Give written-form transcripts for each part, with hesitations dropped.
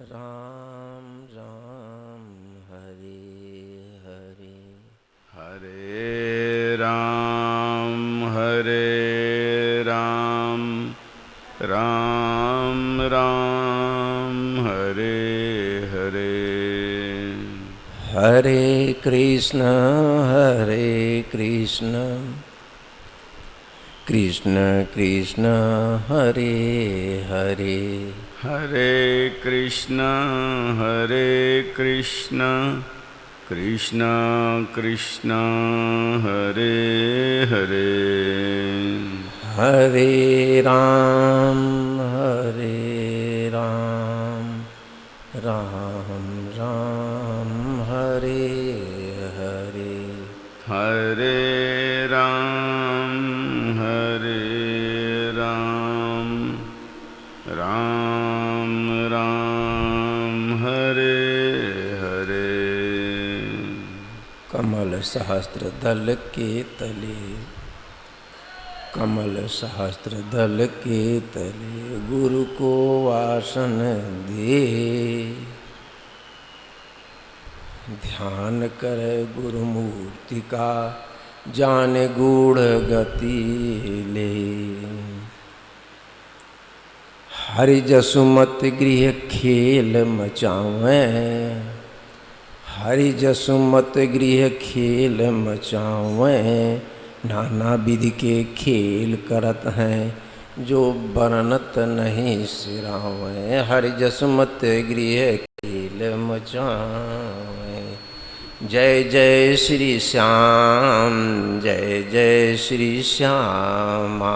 राम राम हरे हरे हरे राम राम राम हरे हरे। हरे कृष्ण कृष्ण कृष्ण हरे हरे हरे कृष्ण कृष्ण कृष्ण हरे हरे। हरे राम राम राम हरे हरे हरे राम राम राम हरे हरे। कमल सहस्त्र दल के तले गुरु को आसन दे। ध्यान करे गुरुमूर्ति का जान गूढ़ गति ले। हरि जसुमत गृह खेल मचावें, हरि जसुमत गृह खेल मचावें। नाना विधि के खेल करत हैं जो बरनत नहीं सिरावें। हरि जसुमत गृह खेल मचावें। जय जय श्री श्याम, जय जय श्री श्यामा।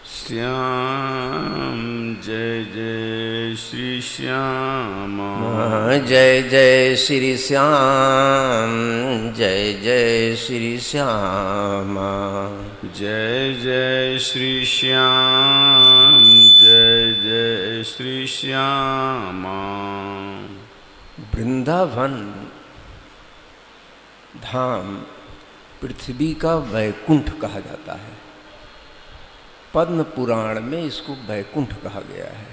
श्याम जय जय श्री श्यामा। जय जय श्री श्याम, जय जय श्री श्यामा। जय जय श्री श्याम, जय जय श्री श्यामा। वृंदावन धाम पृथ्वी का वैकुंठ कहा जाता है। पद्म पुराण में इसको वैकुंठ कहा गया है।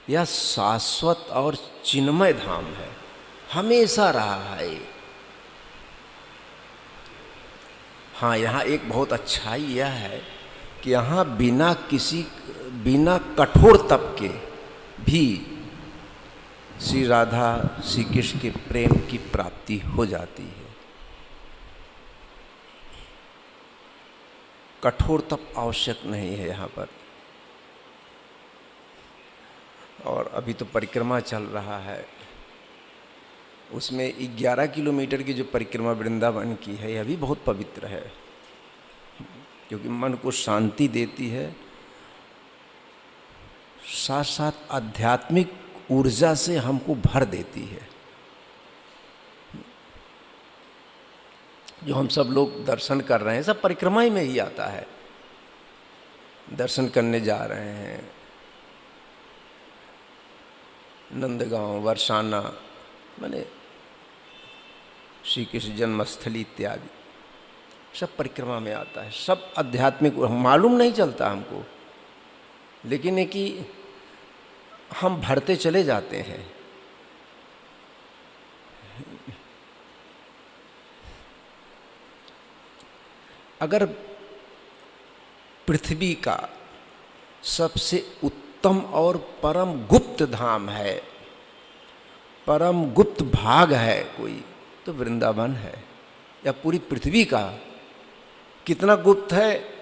यह शाश्वत और चिन्मय धाम है, हमेशा रहा है। हाँ, यहाँ एक बहुत अच्छाई यह है कि यहाँ बिना कठोर तप के भी श्री राधा श्री कृष्ण के प्रेम की प्राप्ति हो जाती है। कठोर तप आवश्यक नहीं है यहाँ पर। और अभी तो परिक्रमा चल रहा है, उसमें 11 किलोमीटर की जो परिक्रमा वृंदावन की है, यह भी बहुत पवित्र है, क्योंकि मन को शांति देती है, साथ साथ आध्यात्मिक ऊर्जा से हमको भर देती है। जो हम सब लोग दर्शन कर रहे हैं, सब परिक्रमा ही में ही आता है। दर्शन करने जा रहे हैं नंदगांव, बरसाना, माने श्री कृष्ण जन्मस्थली इत्यादि, सब परिक्रमा में आता है। सब आध्यात्मिक, मालूम नहीं चलता हमको, लेकिन है कि हम भरते चले जाते हैं। अगर पृथ्वी का सबसे उत्तम और परम गुप्त धाम है, परम गुप्त भाग है कोई, तो वृंदावन है। या पूरी पृथ्वी का कितना गुप्त है,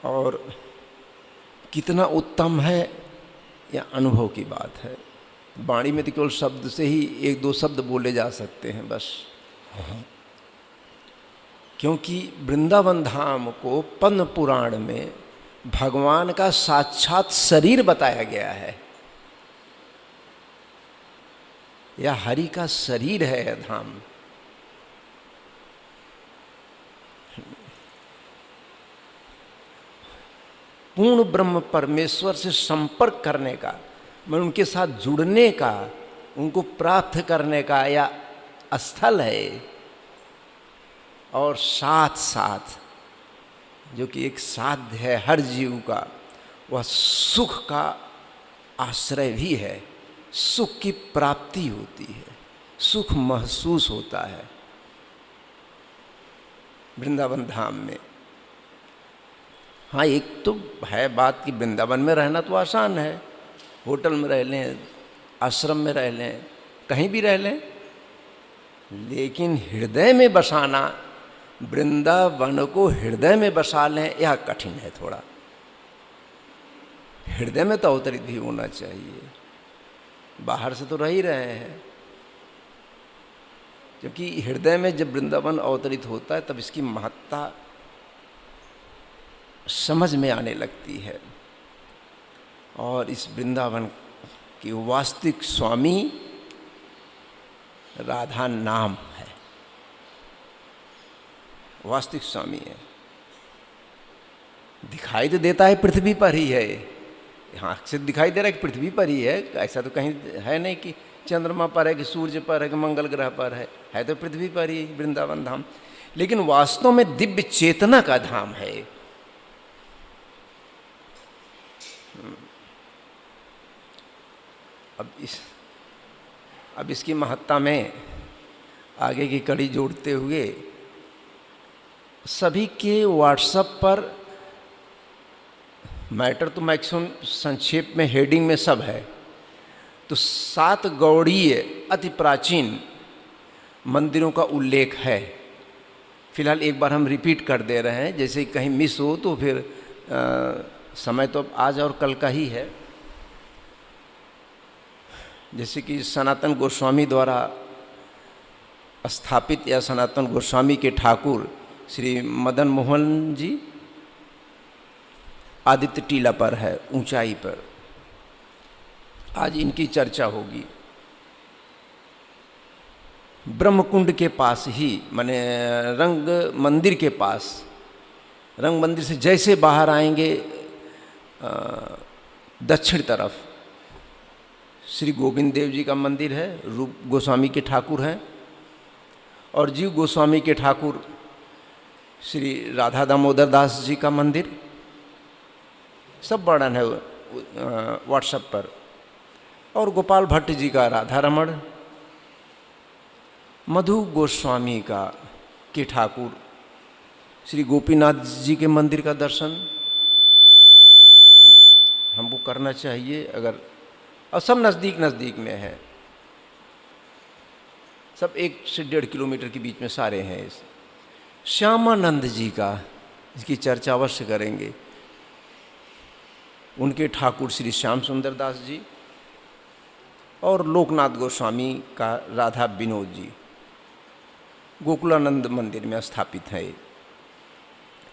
और कितना उत्तम है, यह अनुभव की बात है। वाणी में तो केवल शब्द से ही 1-2 शब्द बोले जा सकते हैं बस। क्योंकि वृंदावन धाम को पद्म पुराण में भगवान का साक्षात शरीर बताया गया है। यह हरि का शरीर है यह धाम। पूर्ण ब्रह्म परमेश्वर से संपर्क करने का, मैं उनके साथ जुड़ने का, उनको प्राप्त करने का यह स्थल है। और साथ साथ जो कि एक साध्य है हर जीव का, वह सुख का आश्रय भी है। सुख की प्राप्ति होती है, सुख महसूस होता है वृंदावन धाम में। हाँ, एक तो है बात कि वृंदावन में रहना तो आसान है, होटल में रह लें, आश्रम में रह लें, कहीं भी रह लें, लेकिन हृदय में बसाना, वृंदावन को हृदय में बसा लें, यह कठिन है थोड़ा। हृदय में तो अवतरित भी होना चाहिए, बाहर से तो रह ही रहे हैं, क्योंकि हृदय में जब वृंदावन अवतरित होता है तब इसकी महत्ता समझ में आने लगती है। और इस वृंदावन की वास्तविक स्वामी राधा नाम है, वास्तविक स्वामी है। दिखाई तो देता है पृथ्वी पर ही है, यहाँ से दिखाई दे रहा है कि पृथ्वी पर ही है, ऐसा तो कहीं है नहीं कि चंद्रमा पर है कि सूर्य पर है कि मंगल ग्रह पर है तो पृथ्वी पर ही वृंदावन धाम। लेकिन वास्तव में दिव्य चेतना का धाम है। अब इसकी महत्ता में आगे की कड़ी जोड़ते हुए सभी के व्हाट्सएप पर मैटर तो मैक्सिमम संक्षेप में हेडिंग में सब है। तो 7 गौड़ीय अति प्राचीन मंदिरों का उल्लेख है। फिलहाल एक बार हम रिपीट कर दे रहे हैं, जैसे कहीं मिस हो तो फिर समय तो आज और कल का ही है। जैसे कि सनातन गोस्वामी द्वारा स्थापित या सनातन गोस्वामी के ठाकुर श्री मदन मोहन जी आदित्य टीला पर है, ऊंचाई पर, आज इनकी चर्चा होगी। ब्रह्मकुंड के पास ही, माने रंग मंदिर के पास, रंग मंदिर से जैसे बाहर आएंगे दक्षिण तरफ श्री गोविंद देव जी का मंदिर है, रूप गोस्वामी के ठाकुर हैं, और जीव गोस्वामी के ठाकुर श्री राधा दामोदर दास जी का मंदिर। सब वर्णन है व्हाट्सएप पर। और गोपाल भट्ट जी का राधा रमण, मधु गोस्वामी का के ठाकुर श्री गोपीनाथ जी के मंदिर का दर्शन हमको करना चाहिए अगर, और सब नज़दीक नज़दीक में है, सब 1 से 1.5 किलोमीटर के बीच में सारे हैं। श्यामानंद जी का, इसकी चर्चा अवश्य करेंगे, उनके ठाकुर श्री श्याम सुंदर दास जी, और लोकनाथ गोस्वामी का राधा विनोद जी गोकुलानंद मंदिर में स्थापित है।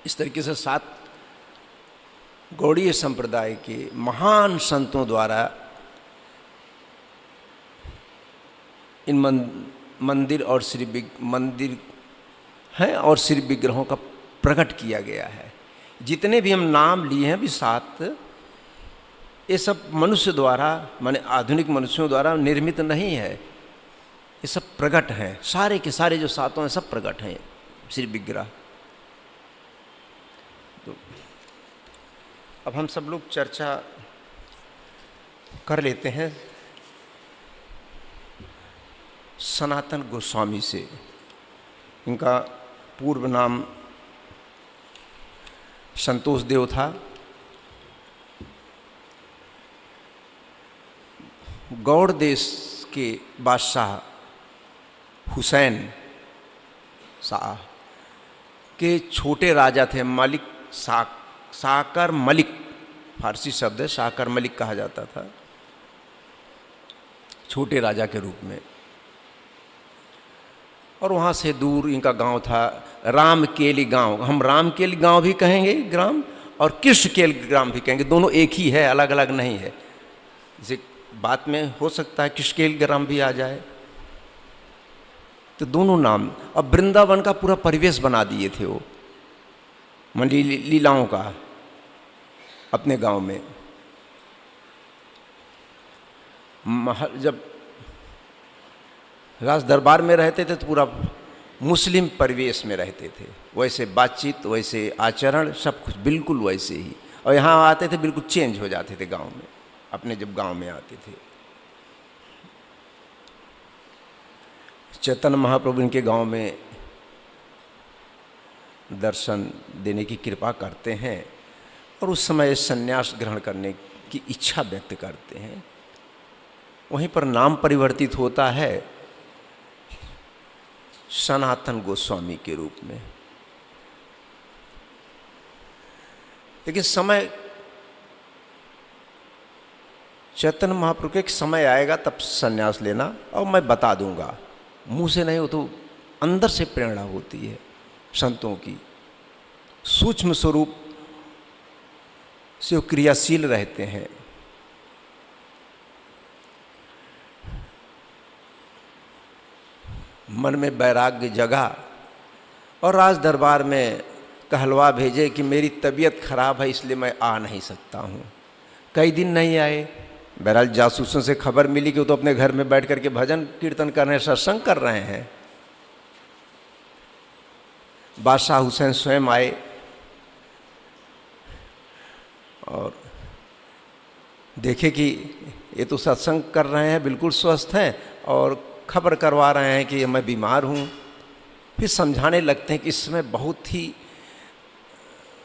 इस तरीके से 7 गौड़ीय संप्रदाय के महान संतों द्वारा इन मंदिर और मंदिर हैं और श्री विग्रहों का प्रकट किया गया है। जितने भी हम नाम लिए हैं भी 7, ये सब मनुष्य द्वारा, माने आधुनिक मनुष्यों द्वारा निर्मित नहीं है, ये सब प्रकट हैं। सारे के सारे जो 7 हैं सब प्रकट हैं श्री विग्रह। तो अब हम सब लोग चर्चा कर लेते हैं सनातन गोस्वामी से। इनका पूर्व नाम संतोष देव था। गौड़ देश के बादशाह हुसैन शाह के छोटे राजा थे, मलिक साकर मलिक, फारसी शब्द है, साकर मलिक कहा जाता था, छोटे राजा के रूप में। और वहाँ से दूर इनका गांव था रामकेली गांव। हम रामकेली गांव भी कहेंगे ग्राम, और कृष्णकेली ग्राम भी कहेंगे, दोनों एक ही है, अलग अलग नहीं है। जैसे बात में हो सकता है कृष्णकेली ग्राम भी आ जाए, तो दोनों नाम। अब वृंदावन का पूरा परिवेश बना दिए थे वो, मंडी लीलाओं का, अपने गांव में। जब राज दरबार में रहते थे तो पूरा मुस्लिम परिवेश में रहते थे, वैसे बातचीत, वैसे आचरण, सब कुछ बिल्कुल वैसे ही। और यहाँ आते थे बिल्कुल चेंज हो जाते थे गांव में, अपने जब गांव में आते थे। चैतन्य महाप्रभु इनके गांव में दर्शन देने की कृपा करते हैं और उस समय संन्यास ग्रहण करने की इच्छा व्यक्त करते हैं। वहीं पर नाम परिवर्तित होता है सनातन गोस्वामी के रूप में। लेकिन समय, चैतन्य महाप्रभु के एक समय आएगा तब संन्यास लेना, और मैं बता दूंगा, मुंह से नहीं, हो तो अंदर से प्रेरणा होती है संतों की, सूक्ष्म स्वरूप से वो क्रियाशील रहते हैं। मन में वैराग्य जगा और राज दरबार में कहलवा भेजे कि मेरी तबीयत खराब है इसलिए मैं आ नहीं सकता हूँ। कई दिन नहीं आए। बहरहाल जासूसों से खबर मिली कि वो तो अपने घर में बैठ करके भजन कीर्तन कर रहे हैं, सत्संग कर रहे हैं। बादशाह हुसैन स्वयं आए और देखे कि ये तो सत्संग कर रहे हैं, बिल्कुल स्वस्थ हैं, और खबर करवा रहे हैं कि मैं बीमार हूँ। फिर समझाने लगते हैं कि इस समय बहुत ही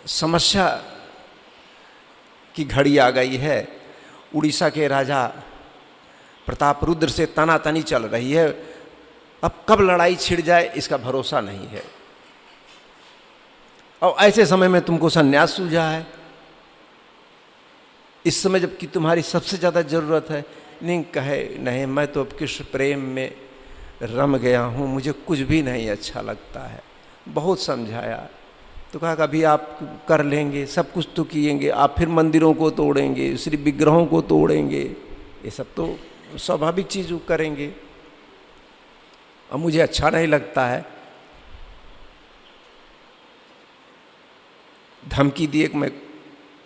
समस्या की घड़ी आ गई है। उड़ीसा के राजा प्रताप रुद्र से तनातनी चल रही है, अब कब लड़ाई छिड़ जाए इसका भरोसा नहीं है, और ऐसे समय में तुमको संन्यास सूझा है, इस समय जबकि तुम्हारी सबसे ज़्यादा ज़रूरत है। नहीं कहे, नहीं मैं तो अब कृष्ण प्रेम में रम गया हूँ, मुझे कुछ भी नहीं अच्छा लगता है। बहुत समझाया तो कहा अभी आप कर लेंगे, सब कुछ तो किएंगे, आप फिर मंदिरों को तोड़ेंगे, श्री विग्रहों को तोड़ेंगे, ये सब तो स्वाभाविक चीज़ करेंगे, अब मुझे अच्छा नहीं लगता है। धमकी दिए कि मैं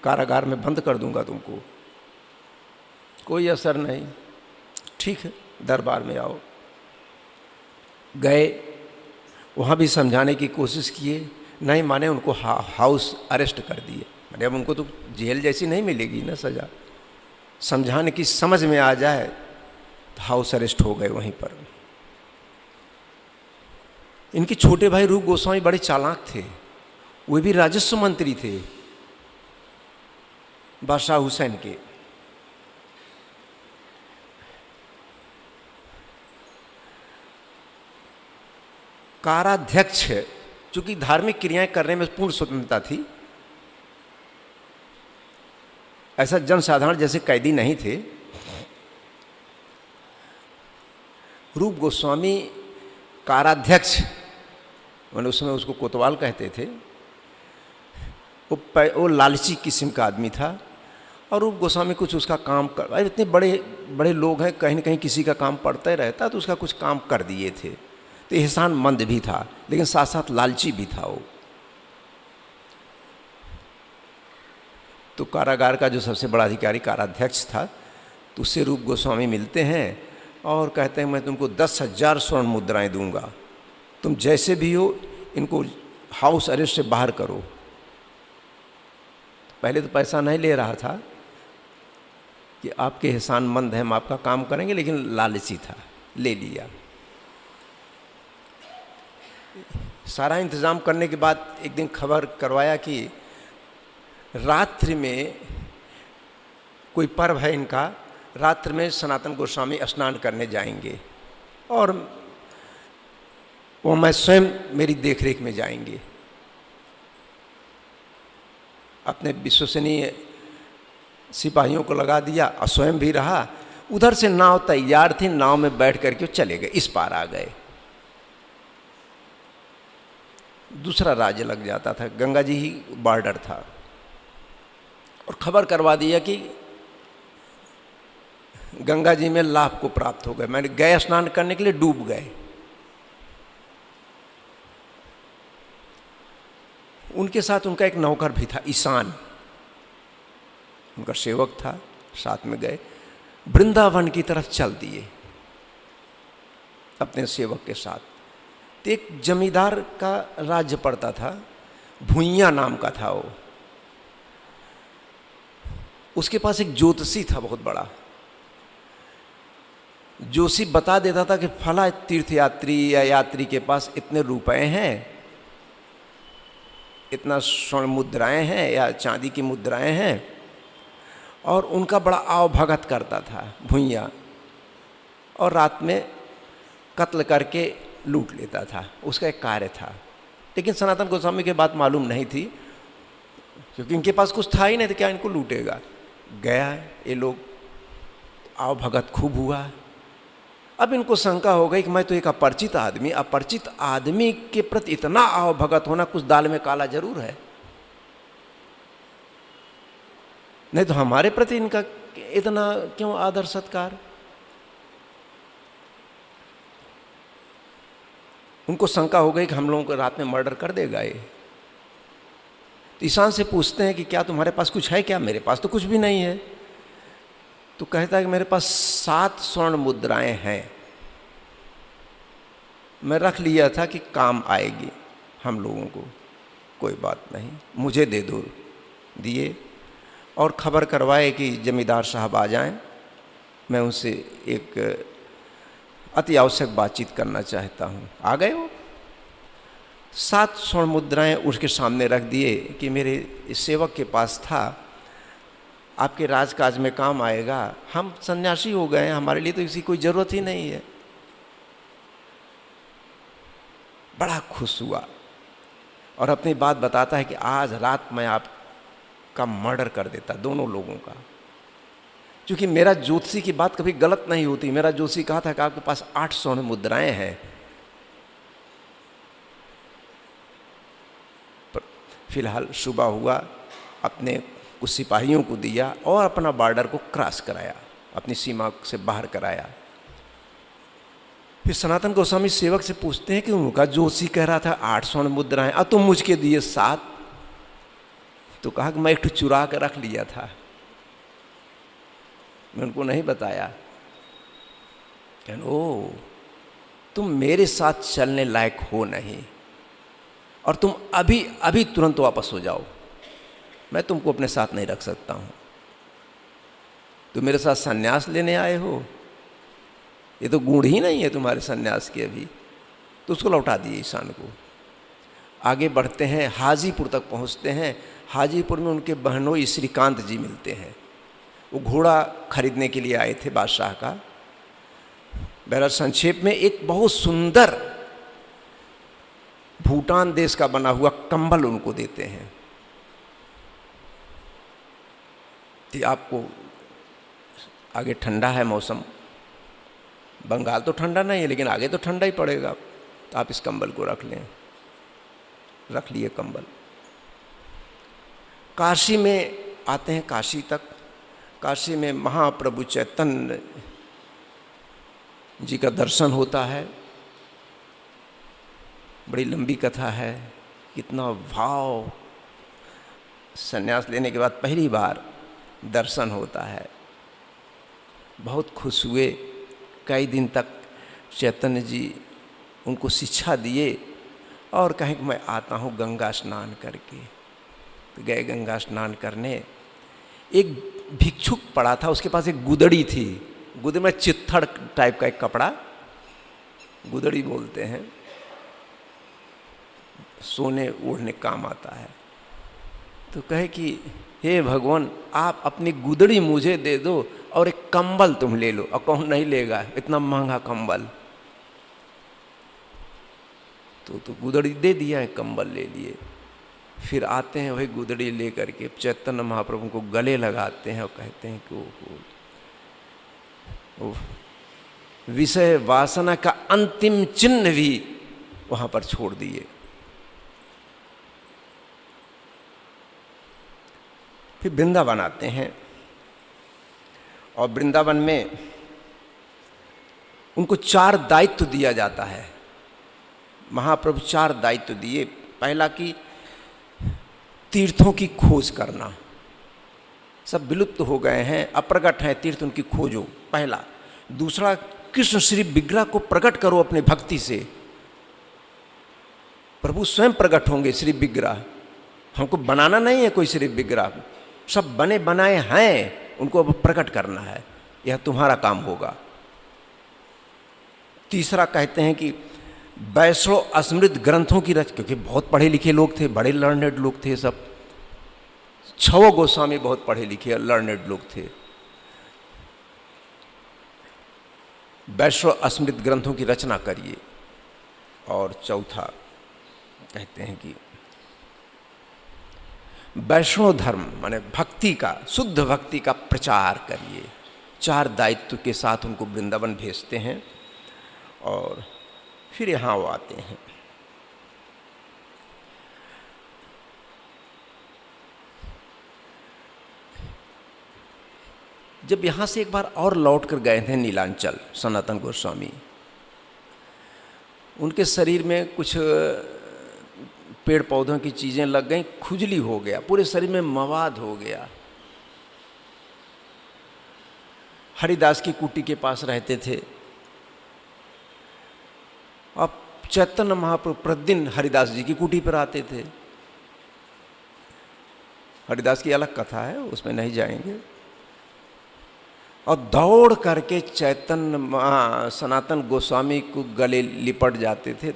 कारागार में बंद कर दूंगा तुमको। कोई असर नहीं। ठीक है, दरबार में आओ। गए, वहाँ भी समझाने की कोशिश किए, नहीं माने, उनको हाउस अरेस्ट कर दिए। मैंने अब उनको तो जेल जैसी नहीं मिलेगी ना सज़ा, समझाने की समझ में आ जाए तो हाउस अरेस्ट हो गए वहीं पर। इनके छोटे भाई रूप गोस्वामी बड़े चालाक थे, वे भी राजस्व मंत्री थे बादशाह हुसैन के। काराध्यक्ष, चूंकि धार्मिक क्रियाएं करने में पूर्ण स्वतंत्रता थी, ऐसा जनसाधारण जैसे कैदी नहीं थे। रूप गोस्वामी काराध्यक्ष, मैंने उस समय उसको कोतवाल कहते थे, वो लालची किस्म का आदमी था। और रूप गोस्वामी कुछ उसका काम कर, इतने बड़े बड़े लोग हैं, कहीं न कहीं किसी का काम पड़ता ही रहता, तो उसका कुछ काम कर दिए थे। तो एहसान मंद भी था, लेकिन साथ साथ लालची भी था वो। तो कारागार का जो सबसे बड़ा अधिकारी काराध्यक्ष था, तो उससे रूप गोस्वामी मिलते हैं और कहते हैं मैं तुमको 10,000 स्वर्ण मुद्राएं दूंगा, तुम जैसे भी हो इनको हाउस अरेस्ट से बाहर करो। पहले तो पैसा नहीं ले रहा था कि आपके एहसानमंद हैं, हम आपका काम करेंगे, लेकिन लालची था, ले लिया। सारा इंतज़ाम करने के बाद एक दिन खबर करवाया कि रात्रि में कोई पर्व है इनका, रात्रि में सनातन गोस्वामी स्नान करने जाएंगे और वो मैं स्वयं मेरी देखरेख में जाएंगे। अपने विश्वसनीय सिपाहियों को लगा दिया और स्वयं भी रहा। उधर से नाव तैयार थी, नाव में बैठ करके चले गए, इस पार आ गए। दूसरा राज्य लग जाता था, गंगा जी ही बॉर्डर था, और खबर करवा दिया कि गंगा जी में लाभ को प्राप्त हो गए। मैंने गए स्नान करने के लिए, डूब गए। उनके साथ उनका एक नौकर भी था, ईशान, उनका सेवक था, साथ में गए। वृंदावन की तरफ चल दिए अपने सेवक के साथ। तो एक जमींदार का राज्य पड़ता था, भुइयाँ नाम का था वो। उसके पास एक ज्योतिषी था बहुत बड़ा। जोशी बता देता था कि फला तीर्थयात्री या यात्री के पास इतने रुपए हैं, इतना स्वर्ण मुद्राएं हैं या चांदी की मुद्राएं हैं, और उनका बड़ा आवभगत करता था भुइयाँ, और रात में कत्ल करके लूट लेता था। उसका एक कार्य था। लेकिन सनातन गोस्वामी की बात मालूम नहीं थी, क्योंकि इनके पास कुछ था ही नहीं, तो क्या इनको लूटेगा। गया ये लोग, आवभगत खूब हुआ। अब इनको शंका हो गई कि मैं तो एक अपरिचित आदमी के प्रति इतना आवभगत होना, कुछ दाल में काला जरूर है, नहीं तो हमारे प्रति इनका इतना क्यों आदर सत्कार। उनको शंका हो गई कि हम लोगों को रात में मर्डर कर देगा ये। तो ईशान से पूछते हैं कि क्या तुम्हारे पास कुछ है क्या? मेरे पास तो कुछ भी नहीं है। तो कहता है कि मेरे पास 7 स्वर्ण मुद्राएं हैं, मैं रख लिया था कि काम आएगी हम लोगों को, कोई बात नहीं, मुझे दे दो। दिए और खबर करवाए कि जमींदार साहब आ जाएं, मैं उनसे एक अति आवश्यक बातचीत करना चाहता हूँ। आ गए वो। 7 स्वर्ण मुद्राएं उसके सामने रख दिए कि मेरे सेवक के पास था, आपके राजकाज में काम आएगा। हम सन्यासी हो गए हैं, हमारे लिए तो इसकी कोई ज़रूरत ही नहीं है। बड़ा खुश हुआ और अपनी बात बताता है कि आज रात मैं आपका मर्डर कर देता, दोनों लोगों का। क्योंकि मेरा ज्योतिषी की बात कभी गलत नहीं होती। मेरा ज्योतिषी कहा था कि आपके पास 8 स्वर्ण मुद्राएं हैं। फिलहाल सुबह हुआ, अपने कुछ सिपाहियों को दिया और अपना बॉर्डर को क्रॉस कराया, अपनी सीमा से बाहर कराया। फिर सनातन गोस्वामी सेवक से पूछते हैं कि उनका जोशी कह रहा था 8 स्वर्ण मुद्राएं, अब तुम मुझके दिए 7। तो कहा कि मैं एक चुरा कर रख लिया था, मैं उनको नहीं बताया। ओ, तुम मेरे साथ चलने लायक हो नहीं, और तुम अभी अभी तुरंत वापस हो जाओ, मैं तुमको अपने साथ नहीं रख सकता हूँ। तुम मेरे साथ सन्यास लेने आए हो, ये तो गुण ही नहीं है तुम्हारे सन्यास के अभी। तो उसको लौटा दिए ईशान को। आगे बढ़ते हैं, हाजीपुर तक पहुँचते हैं। हाजीपुर में उनके बहनोई श्रीकांत जी मिलते हैं। वो घोड़ा खरीदने के लिए आए थे बादशाह का। बहरहाल संक्षेप में एक बहुत सुंदर भूटान देश का बना हुआ कंबल उनको देते हैं कि आपको आगे ठंडा है मौसम, बंगाल तो ठंडा नहीं है लेकिन आगे तो ठंडा ही पड़ेगा, तो आप इस कंबल को रख लें। रख लिए कंबल। काशी में आते हैं, काशी तक। काशी में महाप्रभु चैतन्य जी का दर्शन होता है। बड़ी लंबी कथा है, कितना भाव। संन्यास लेने के बाद पहली बार दर्शन होता है, बहुत खुश हुए। कई दिन तक चैतन्य जी उनको शिक्षा दिए और कहें कि मैं आता हूँ गंगा स्नान करके। तो गए गंगा स्नान करने। एक भिक्षुक पड़ा था, उसके पास एक गुदड़ी थी। गुदड़ी में चित्थड़ टाइप का एक कपड़ा, गुदड़ी बोलते हैं, सोने ओढ़ने काम आता है। तो कहे कि हे भगवान, आप अपनी गुदड़ी मुझे दे दो और एक कंबल तुम ले लो। और कौन नहीं लेगा इतना महंगा कंबल। तो गुदड़ी दे दिया है, कंबल ले लिए। फिर आते हैं वही गुदड़ी ले करके चैतन्य महाप्रभु को गले लगाते हैं और कहते हैं कि वो विषय वासना का अंतिम चिन्ह भी वहाँ पर छोड़ दिए। फिर वृंदावन आते हैं और वृंदावन में उनको 4 दायित्व दिया जाता है। महाप्रभु 4 दायित्व दिए। पहला कि तीर्थों की खोज करना, सब विलुप्त हो गए हैं, अप्रगट हैं तीर्थ, उनकी खोजो, पहला। दूसरा, कृष्ण श्री विग्रह को प्रकट करो अपने भक्ति से। प्रभु स्वयं प्रकट होंगे श्री विग्रह। हमको बनाना नहीं है कोई श्री विग्रह, सब बने बनाए हैं, उनको अब प्रकट करना है, यह तुम्हारा काम होगा। तीसरा कहते हैं कि वैष्णव अस्मृत ग्रंथों की क्योंकि बहुत पढ़े लिखे लोग थे, बड़े लर्नेड लोग थे सब। 6 गोस्वामी बहुत पढ़े लिखे लर्नेड लोग थे। वैष्णव अस्मृत ग्रंथों की रचना करिए। और चौथा कहते हैं कि वैष्णव धर्म माने भक्ति का, शुद्ध भक्ति का प्रचार करिए। 4 दायित्व के साथ उनको वृंदावन भेजते हैं और फिर यहाँ वो आते हैं। जब यहाँ से एक बार और लौट कर गए थे नीलांचल सनातन गोस्वामी, उनके शरीर में कुछ पेड़ पौधों की चीज़ें लग गई, खुजली हो गया, पूरे शरीर में मवाद हो गया। हरिदास की कुटी के पास रहते थे। अब चैतन्य महाप्रभु प्रतिदिन हरिदास जी की कुटी पर आते थे। हरिदास की अलग कथा है, उसमें नहीं जाएंगे। और दौड़ करके चैतन्य सनातन गोस्वामी को गले लिपट जाते थे।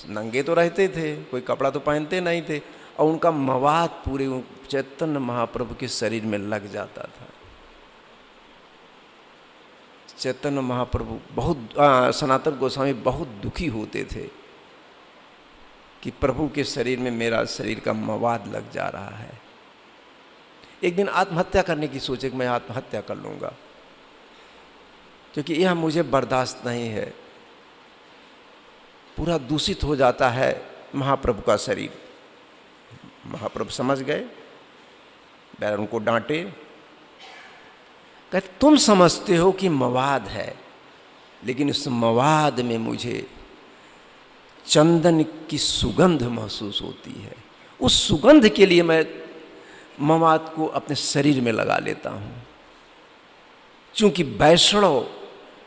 नंगे तो रहते थे, कोई कपड़ा तो पहनते नहीं थे, और उनका मवाद पूरे चैतन्य महाप्रभु के शरीर में लग जाता था। चैतन्य महाप्रभु बहुत सनातन गोस्वामी बहुत दुखी होते थे कि प्रभु के शरीर में मेरा शरीर का मवाद लग जा रहा है। एक दिन आत्महत्या करने की सोचे कि मैं आत्महत्या कर लूँगा, क्योंकि यह मुझे बर्दाश्त नहीं है। पूरा दूषित हो जाता है महाप्रभु का शरीर। महाप्रभु समझ गए, बैर उनको डांटे, कहते तुम समझते हो कि मवाद है, लेकिन उस मवाद में मुझे चंदन की सुगंध महसूस होती है। उस सुगंध के लिए मैं मवाद को अपने शरीर में लगा लेता हूँ। चूंकि वैष्णव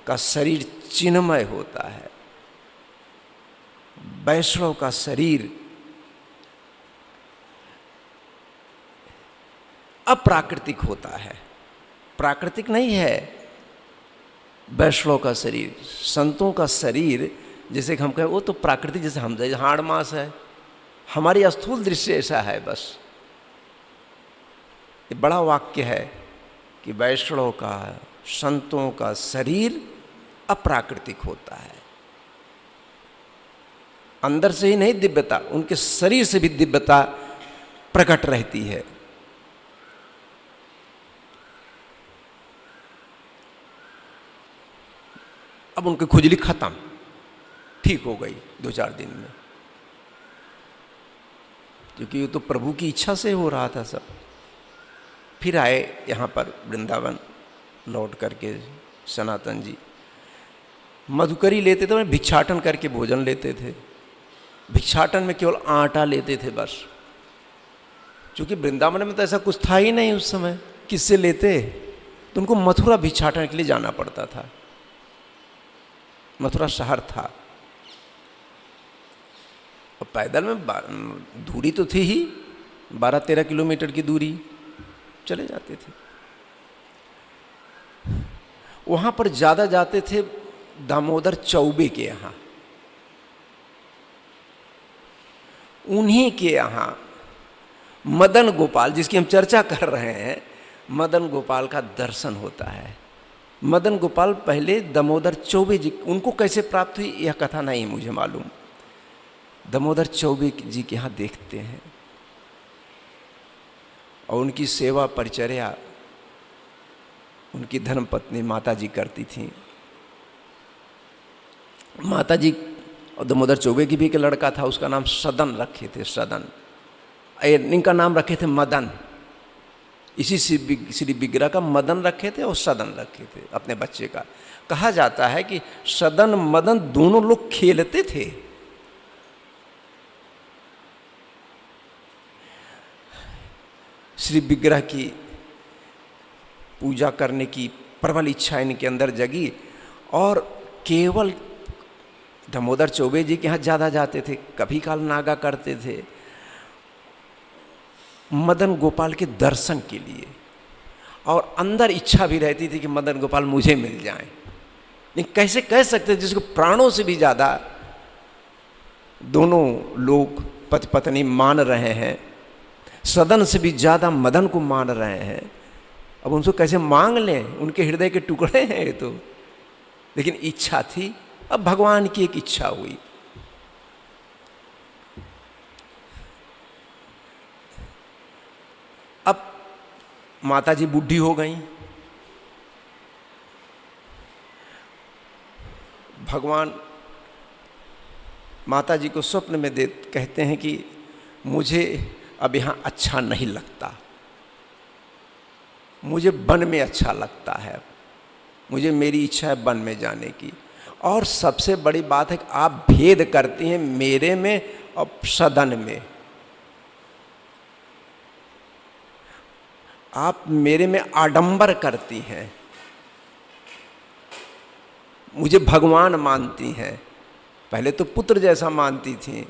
का शरीर चिन्मय होता है, वैष्णव का शरीर अप्राकृतिक होता है, प्राकृतिक नहीं है। वैष्णव का शरीर, संतों का शरीर, जैसे कि हम कहें वो तो प्राकृतिक, जैसे हम हाड़ मास है, हमारी स्थूल दृश्य ऐसा है। बस ये बड़ा वाक्य है कि वैष्णव का, संतों का शरीर अप्राकृतिक होता है। अंदर से ही नहीं दिव्यता, उनके शरीर से भी दिव्यता प्रकट रहती है। अब उनकी खुजली खत्म, ठीक हो गई 2-4 दिन में, क्योंकि ये तो प्रभु की इच्छा से हो रहा था सब। फिर आए यहाँ पर वृंदावन लौट करके सनातन जी। मधुकरी लेते थे, भिक्षाटन करके भोजन लेते थे। भिक्षाटन में केवल आटा लेते थे बस, क्योंकि वृंदावन में तो ऐसा कुछ था ही नहीं उस समय, किससे लेते? तो उनको मथुरा भिक्षाटन के लिए जाना पड़ता था। मथुरा शहर था और पैदल में दूरी तो थी ही, 12-13 किलोमीटर की दूरी चले जाते थे। वहाँ पर ज़्यादा जाते थे दामोदर चौबे के यहाँ। उन्हीं के यहाँ मदन गोपाल, जिसकी हम चर्चा कर रहे हैं, मदन गोपाल का दर्शन होता है। मदन गोपाल पहले दामोदर चौबे जी, उनको कैसे प्राप्त हुई यह कथा नहीं मुझे मालूम। दामोदर चौबे जी के यहाँ देखते हैं और उनकी सेवा परिचर्या उनकी धर्मपत्नी माता जी करती थी। माता जी और दामोदर चौबे की भी एक लड़का था, उसका नाम सदन रखे थे, सदन। इनका नाम रखे थे मदन। इसी श्री विग्रह का मदन रखे थे और सदन रखे थे अपने बच्चे का। कहा जाता है कि सदन मदन दोनों लोग खेलते थे। श्री विग्रह की पूजा करने की प्रबल इच्छा इनके अंदर जगी और केवल दामोदर चौबे जी के यहाँ ज़्यादा जाते थे, कभी काल नागा करते थे मदन गोपाल के दर्शन के लिए, और अंदर इच्छा भी रहती थी कि मदन गोपाल मुझे मिल जाएं। लेकिन कैसे कह सकते जिसको प्राणों से भी ज़्यादा दोनों लोग पति पत्नी मान रहे हैं, सदन से भी ज़्यादा मदन को मान रहे हैं, अब उनसे कैसे मांग लें? उनके हृदय के टुकड़े हैं ये तो। लेकिन इच्छा थी, अब भगवान की एक इच्छा हुई। अब माता जी बूढ़ी हो गई, भगवान माता जी को स्वप्न में कहते हैं कि मुझे अब यहाँ अच्छा नहीं लगता, मुझे वन में अच्छा लगता है, मुझे मेरी इच्छा है वन में जाने की। और सबसे बड़ी बात है कि आप भेद करती हैं मेरे में और सदन में, आप मेरे में आडंबर करती हैं, मुझे भगवान मानती हैं। पहले तो पुत्र जैसा मानती थी,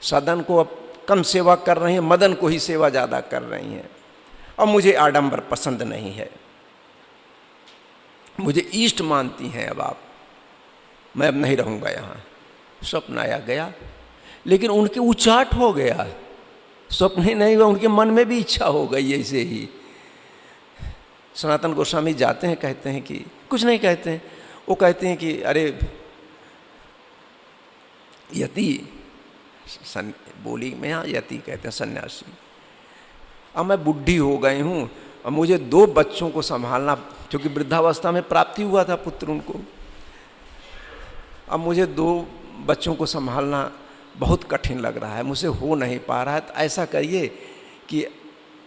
सदन को अब कम सेवा कर रही हैं, मदन को ही सेवा ज़्यादा कर रही हैं। और मुझे आडंबर पसंद नहीं है, मुझे इष्ट मानती हैं अब आप, मैं अब नहीं रहूँगा यहाँ। स्वप्न आया गया, लेकिन उनके उचाट हो गया, स्वप्न ही नहीं हुआ, उनके मन में भी इच्छा हो गई ऐसे ही। सनातन गोस्वामी जाते हैं, कहते हैं कि कुछ नहीं कहते हैं, वो कहते हैं कि अरे यति, बोली में यहाँ यति कहते हैं सन्यासी, अब मैं बुढ़ी हो गई हूँ, अब मुझे 2 बच्चों को संभालना, क्योंकि वृद्धावस्था में प्राप्ति हुआ था पुत्र उनको, अब मुझे 2 बच्चों को संभालना बहुत कठिन लग रहा है, मुझसे हो नहीं पा रहा है। तो ऐसा करिए कि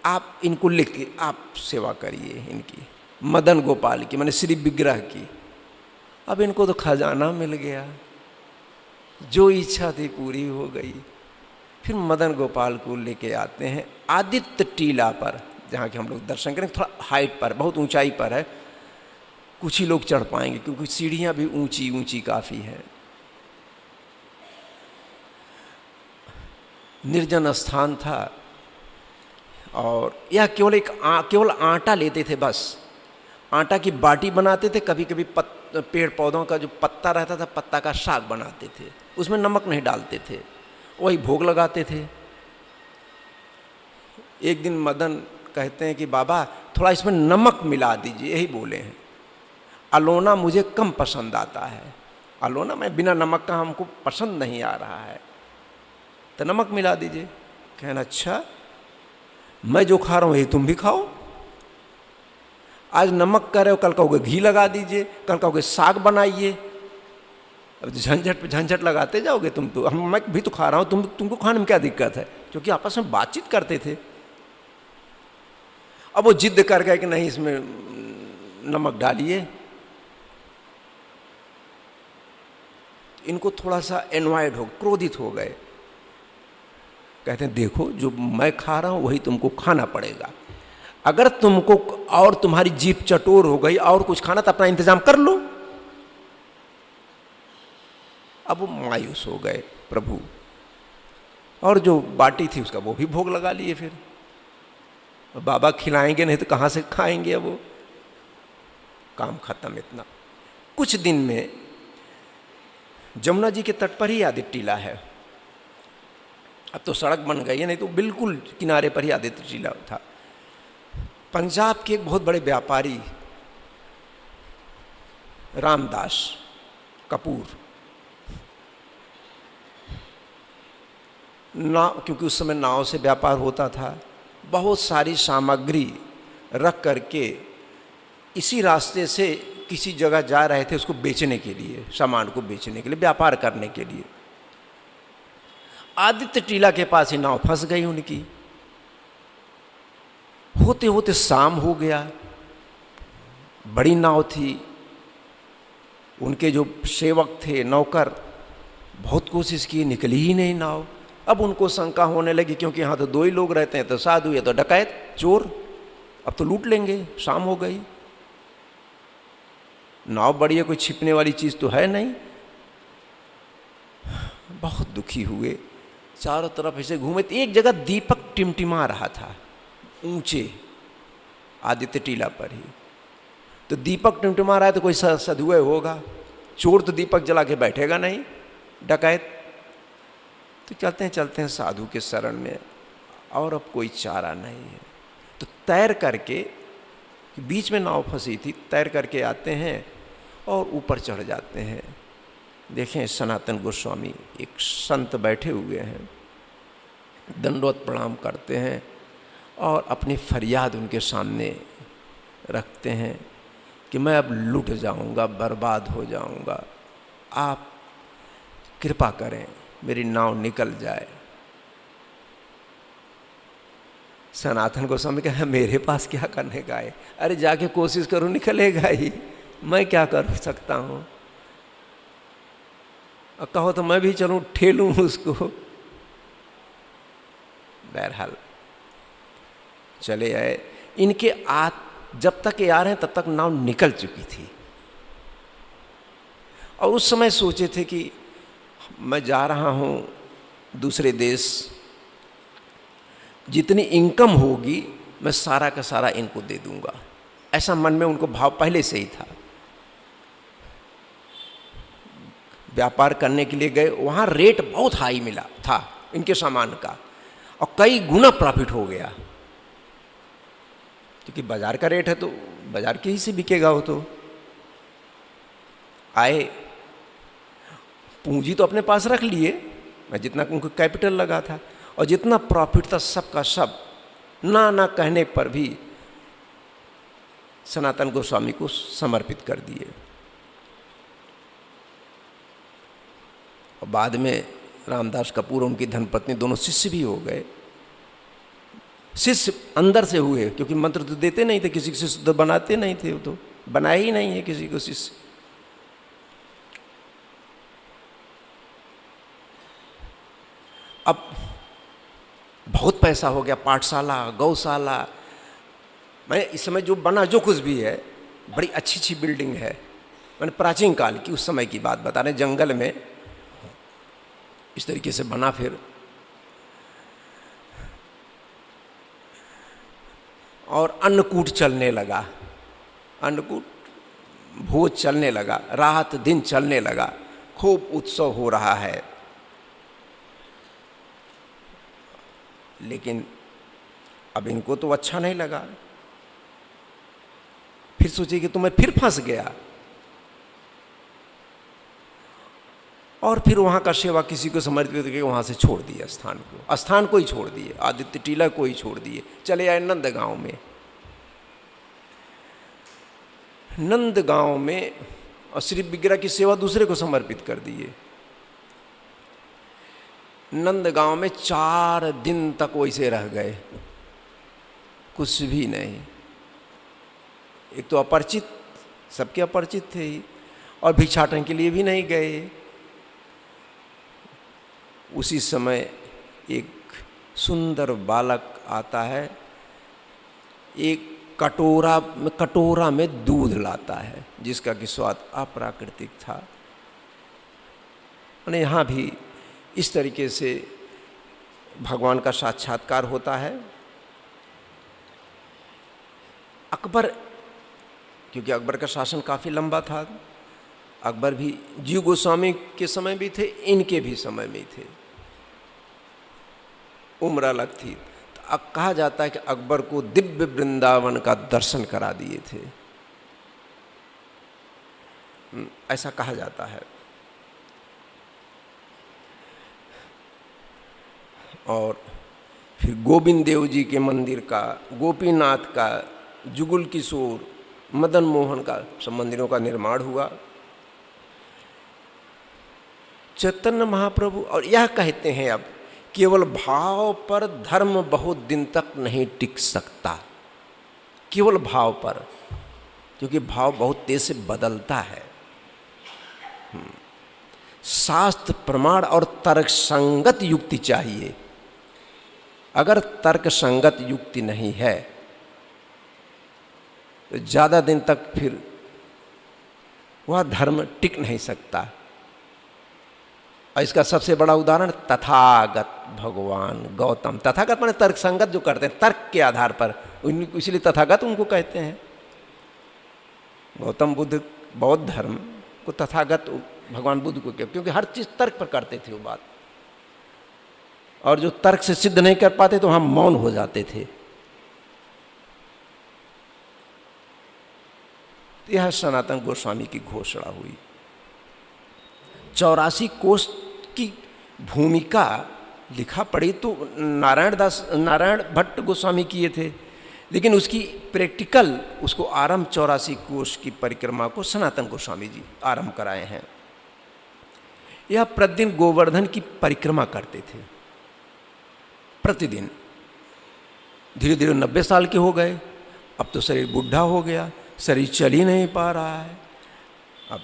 आप इनको लिख के आप सेवा करिए इनकी, मदन गोपाल की, माने श्री विग्रह की। अब इनको तो खजाना मिल गया, जो इच्छा थी पूरी हो गई। फिर मदन गोपाल को लेके आते हैं आदित्य टीला पर, जहाँ के हम लोग दर्शन करें, थोड़ा हाइट पर, बहुत ऊंचाई पर है, कुछ ही लोग चढ़ पाएंगे क्योंकि सीढ़ियाँ भी ऊंची ऊंची काफ़ी हैं। निर्जन स्थान था, और यह केवल आटा लेते थे, बस आटा की बाटी बनाते थे, कभी कभी पेड़ पौधों का जो पत्ता रहता था, पत्ता का साग बनाते थे, उसमें नमक नहीं डालते थे, वही भोग लगाते थे। एक दिन मदन कहते हैं कि बाबा थोड़ा इसमें नमक मिला दीजिए, यही बोले हैं, अलोना मुझे कम पसंद आता है, अलोना मैं बिना नमक का हमको पसंद नहीं आ रहा है, तो नमक मिला दीजिए। कहना अच्छा, मैं जो खा रहा हूँ यही तुम भी खाओ, आज नमक कर रहे हो, कल कहोगे घी लगा दीजिए, कल कहोगे साग बनाइए, अब झंझट पे झंझट लगाते जाओगे तुम तो। मैं भी तो खा रहा हूँ, तुमको खाने में क्या दिक्कत है? क्योंकि आपस में बातचीत करते थे। अब वो जिद कर गए कि नहीं इसमें नमक डालिए। इनको थोड़ा सा एनवायड हो, क्रोधित हो गए, कहते हैं देखो जो मैं खा रहा हूँ वही तुमको खाना पड़ेगा, अगर तुमको और तुम्हारी जीभ चटोर हो गई और कुछ खाना तो अपना इंतजाम कर लो। अब वो मायूस हो गए प्रभु, और जो बाटी थी उसका वो भी भोग लगा लिए। फिर बाबा खिलाएंगे नहीं तो कहाँ से खाएंगे? अब वो काम खत्म। इतना कुछ दिन में जमुना जी के तट पर ही आदित्य टीला है, अब तो सड़क बन गई है, नहीं तो बिल्कुल किनारे पर ही आदित्य टीला था। पंजाब के एक बहुत बड़े व्यापारी रामदास कपूर, नाव, क्योंकि उस समय नाव से व्यापार होता था, बहुत सारी सामग्री रख करके इसी रास्ते से किसी जगह जा रहे थे उसको बेचने के लिए, सामान को बेचने के लिए, व्यापार करने के लिए। आदित्य टीला के पास ही नाव फंस गई उनकी। होते होते शाम हो गया, बड़ी नाव थी, उनके जो सेवक थे नौकर बहुत कोशिश की, निकली ही नहीं नाव। अब उनको शंका होने लगी, क्योंकि यहाँ तो 2 ही लोग रहते हैं, तो साधु या तो डकैत चोर, अब तो लूट लेंगे, शाम हो गई, नाव बड़ी है, कोई छिपने वाली चीज़ तो है नहीं। बहुत दुखी हुए, चारों तरफ ऐसे घूमे तो एक जगह दीपक टिमटिमा रहा था, ऊंचे आदित्य टीला पर ही। तो दीपक टिमटिमा रहा है तो कोई सदुए होगा, चोर तो दीपक जला के बैठेगा नहीं, डकैत। तो चलते हैं साधु के शरण में, और अब कोई चारा नहीं है। तो तैर करके, बीच में नाव फंसी थी, तैर करके आते हैं और ऊपर चढ़ जाते हैं। देखें सनातन गोस्वामी एक संत बैठे हुए हैं, दंडवत प्रणाम करते हैं और अपनी फरियाद उनके सामने रखते हैं कि मैं अब लुट जाऊंगा, बर्बाद हो जाऊंगा, आप कृपा करें मेरी नाव निकल जाए। सनातन गोस्वामी कहा मेरे पास क्या करने का है, अरे जाके कोशिश करूं निकलेगा ही, मैं क्या कर सकता हूं। और कहो तो मैं भी चलूं ठेलूं उसको। बहरहाल चले आए। इनके जब तक ये आ रहे हैं तब तक नाव निकल चुकी थी। और उस समय सोचे थे कि मैं जा रहा हूं दूसरे देश, जितनी इनकम होगी मैं सारा का सारा इनको दे दूंगा, ऐसा मन में उनको भाव पहले से ही था। व्यापार करने के लिए गए, वहाँ रेट बहुत हाई मिला था इनके सामान का और कई गुना प्रॉफिट हो गया, क्योंकि बाजार का रेट है तो बाजार के ही से बिकेगा वो। तो आए, पूंजी तो अपने पास रख लिए, मैं जितना उनको कैपिटल लगा था और जितना प्रॉफिट था सब का सब ना कहने पर भी सनातन गोस्वामी को समर्पित कर दिए। और बाद में रामदास कपूर उनकी धर्मपत्नी दोनों शिष्य भी हो गए। शिष्य अंदर से हुए, क्योंकि मंत्र तो देते नहीं थे, किसी को शिष्य तो बनाते नहीं थे, वो तो बनाए ही नहीं है किसी को शिष्य। अब बहुत पैसा हो गया, पाठशाला, गौशाला, मैंने इस समय जो बना जो कुछ भी है बड़ी अच्छी अच्छी बिल्डिंग है। मैंने प्राचीन काल की, उस समय की बात बता रहे, जंगल में इस तरीके से बना। फिर और अन्नकूट चलने लगा, अन्नकूट भोज चलने लगा, रात दिन चलने लगा, खूब उत्सव हो रहा है। लेकिन अब इनको तो अच्छा नहीं लगा, फिर सोचे कि तो मैं फिर फंस गया। और फिर वहाँ का सेवा किसी को समर्पित करके वहाँ से छोड़ दिया स्थान को, स्थान को ही छोड़ दिए, आदित्य टीला को ही छोड़ दिए, चले आए नंदगांव में। नंदगांव में और श्री विग्रह की सेवा दूसरे को समर्पित कर दिए। नंदगांव में 4 दिन तक वैसे रह गए, कुछ भी नहीं। एक तो अपरिचित, सबके अपरिचित थे ही, और भिक्षाटन के लिए भी नहीं गए। उसी समय एक सुंदर बालक आता है, एक कटोरा में दूध लाता है, जिसका कि स्वाद अप्राकृतिक था। मैंने यहाँ भी इस तरीके से भगवान का साक्षात्कार होता है। अकबर, क्योंकि अकबर का शासन काफ़ी लंबा था, अकबर भी जीव गोस्वामी के समय भी थे, इनके भी समय में थे, उम्र अलग थी। तो अब कहा जाता है कि अकबर को दिव्य वृंदावन का दर्शन करा दिए थे, ऐसा कहा जाता है। और फिर गोविंद देव जी के मंदिर का, गोपीनाथ का, जुगुल किशोर, मदन मोहन का, सब मंदिरों का निर्माण हुआ। चैतन्य महाप्रभु और यह कहते हैं, अब केवल भाव पर धर्म बहुत दिन तक नहीं टिक सकता, केवल भाव पर, क्योंकि भाव बहुत तेज से बदलता है। शास्त्र प्रमाण और तर्क संगत युक्ति चाहिए। अगर तर्क संगत युक्ति नहीं है तो ज़्यादा दिन तक फिर वह धर्म टिक नहीं सकता। और इसका सबसे बड़ा उदाहरण तथागत भगवान गौतम। तथागत माने तर्क संगत जो करते हैं, तर्क के आधार पर, इसलिए तथागत उनको कहते हैं। गौतम बुद्ध बौद्ध धर्म को तथागत भगवान बुद्ध को कहते, क्योंकि हर चीज तर्क पर करते थे वो बात, और जो तर्क से सिद्ध नहीं कर पाते तो हम मौन हो जाते थे। यह सनातन गोस्वामी की घोषणा हुई। 84 कोष की भूमिका लिखा पड़ी तो नारायण भट्ट गोस्वामी किए थे, लेकिन उसकी प्रैक्टिकल उसको आरंभ 84 कोष की परिक्रमा को सनातन गोस्वामी जी आरंभ कराए हैं। यह प्रतिदिन गोवर्धन की परिक्रमा करते थे, प्रतिदिन। धीरे धीरे 90 साल के हो गए, अब तो शरीर बुढ़ा हो गया, शरीर चल ही नहीं पा रहा है। अब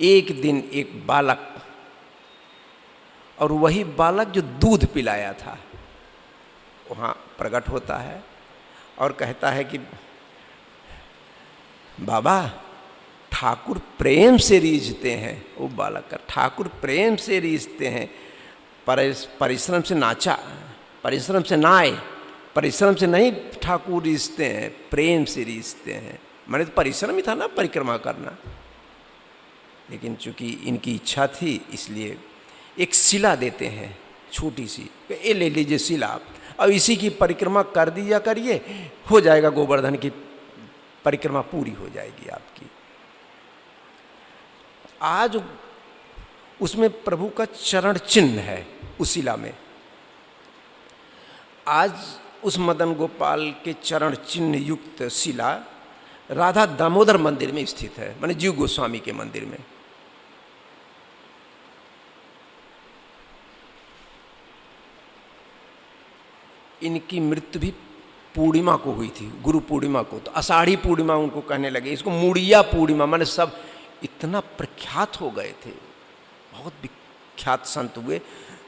एक दिन एक बालक, और वही बालक जो दूध पिलाया था, वहाँ प्रकट होता है और कहता है कि बाबा ठाकुर प्रेम से रीझते हैं। वो बालक का ठाकुर प्रेम से रीझते हैं, परिश्रम से नाचा, परिश्रम से ना आए, परिश्रम से नहीं ठाकुर रीझते हैं, प्रेम से रीझते हैं। मैंने तो परिश्रम ही था ना परिक्रमा करना, लेकिन चूंकि इनकी इच्छा थी इसलिए एक शिला देते हैं छोटी सी, ये ले लीजिए शिला, अब इसी की परिक्रमा कर दिया करिए, हो जाएगा गोवर्धन की परिक्रमा पूरी हो जाएगी आपकी। आज उसमें प्रभु का चरण चिन्ह है उस शिला में। आज उस मदन गोपाल के चरण चिन्ह युक्त शिला राधा दामोदर मंदिर में स्थित है, माने जीव गोस्वामी के मंदिर में। इनकी मृत्यु भी पूर्णिमा को हुई थी, गुरु पूर्णिमा को, तो आषाढ़ी पूर्णिमा उनको कहने लगे, इसको मुड़िया पूर्णिमा, माने सब इतना प्रख्यात हो गए थे, बहुत विख्यात संत हुए।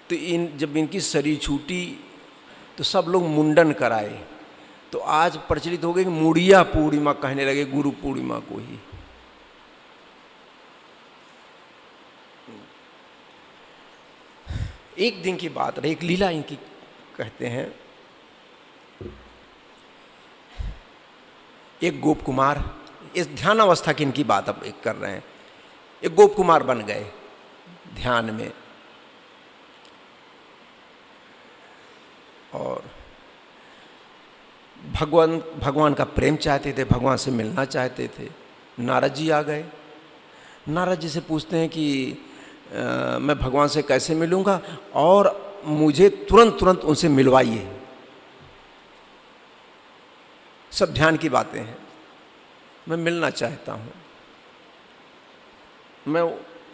तो जब इनकी शरीर छूटी तो सब लोग मुंडन कराए, तो आज प्रचलित हो गई कि मुड़िया पूर्णिमा कहने लगे गुरु पूर्णिमा को ही। एक दिन की बात रही, एक लीला इनकी कहते हैं। एक गोप कुमार, इस ध्यान अवस्था की इनकी बात अब एक कर रहे हैं, एक गोप कुमार बन गए ध्यान में, और भगवान का प्रेम चाहते थे, भगवान से मिलना चाहते थे। नारद जी आ गए, नारद जी से पूछते हैं कि मैं भगवान से कैसे मिलूंगा और मुझे तुरंत उनसे मिलवाइए। सब ध्यान की बातें हैं, मैं मिलना चाहता हूँ, मैं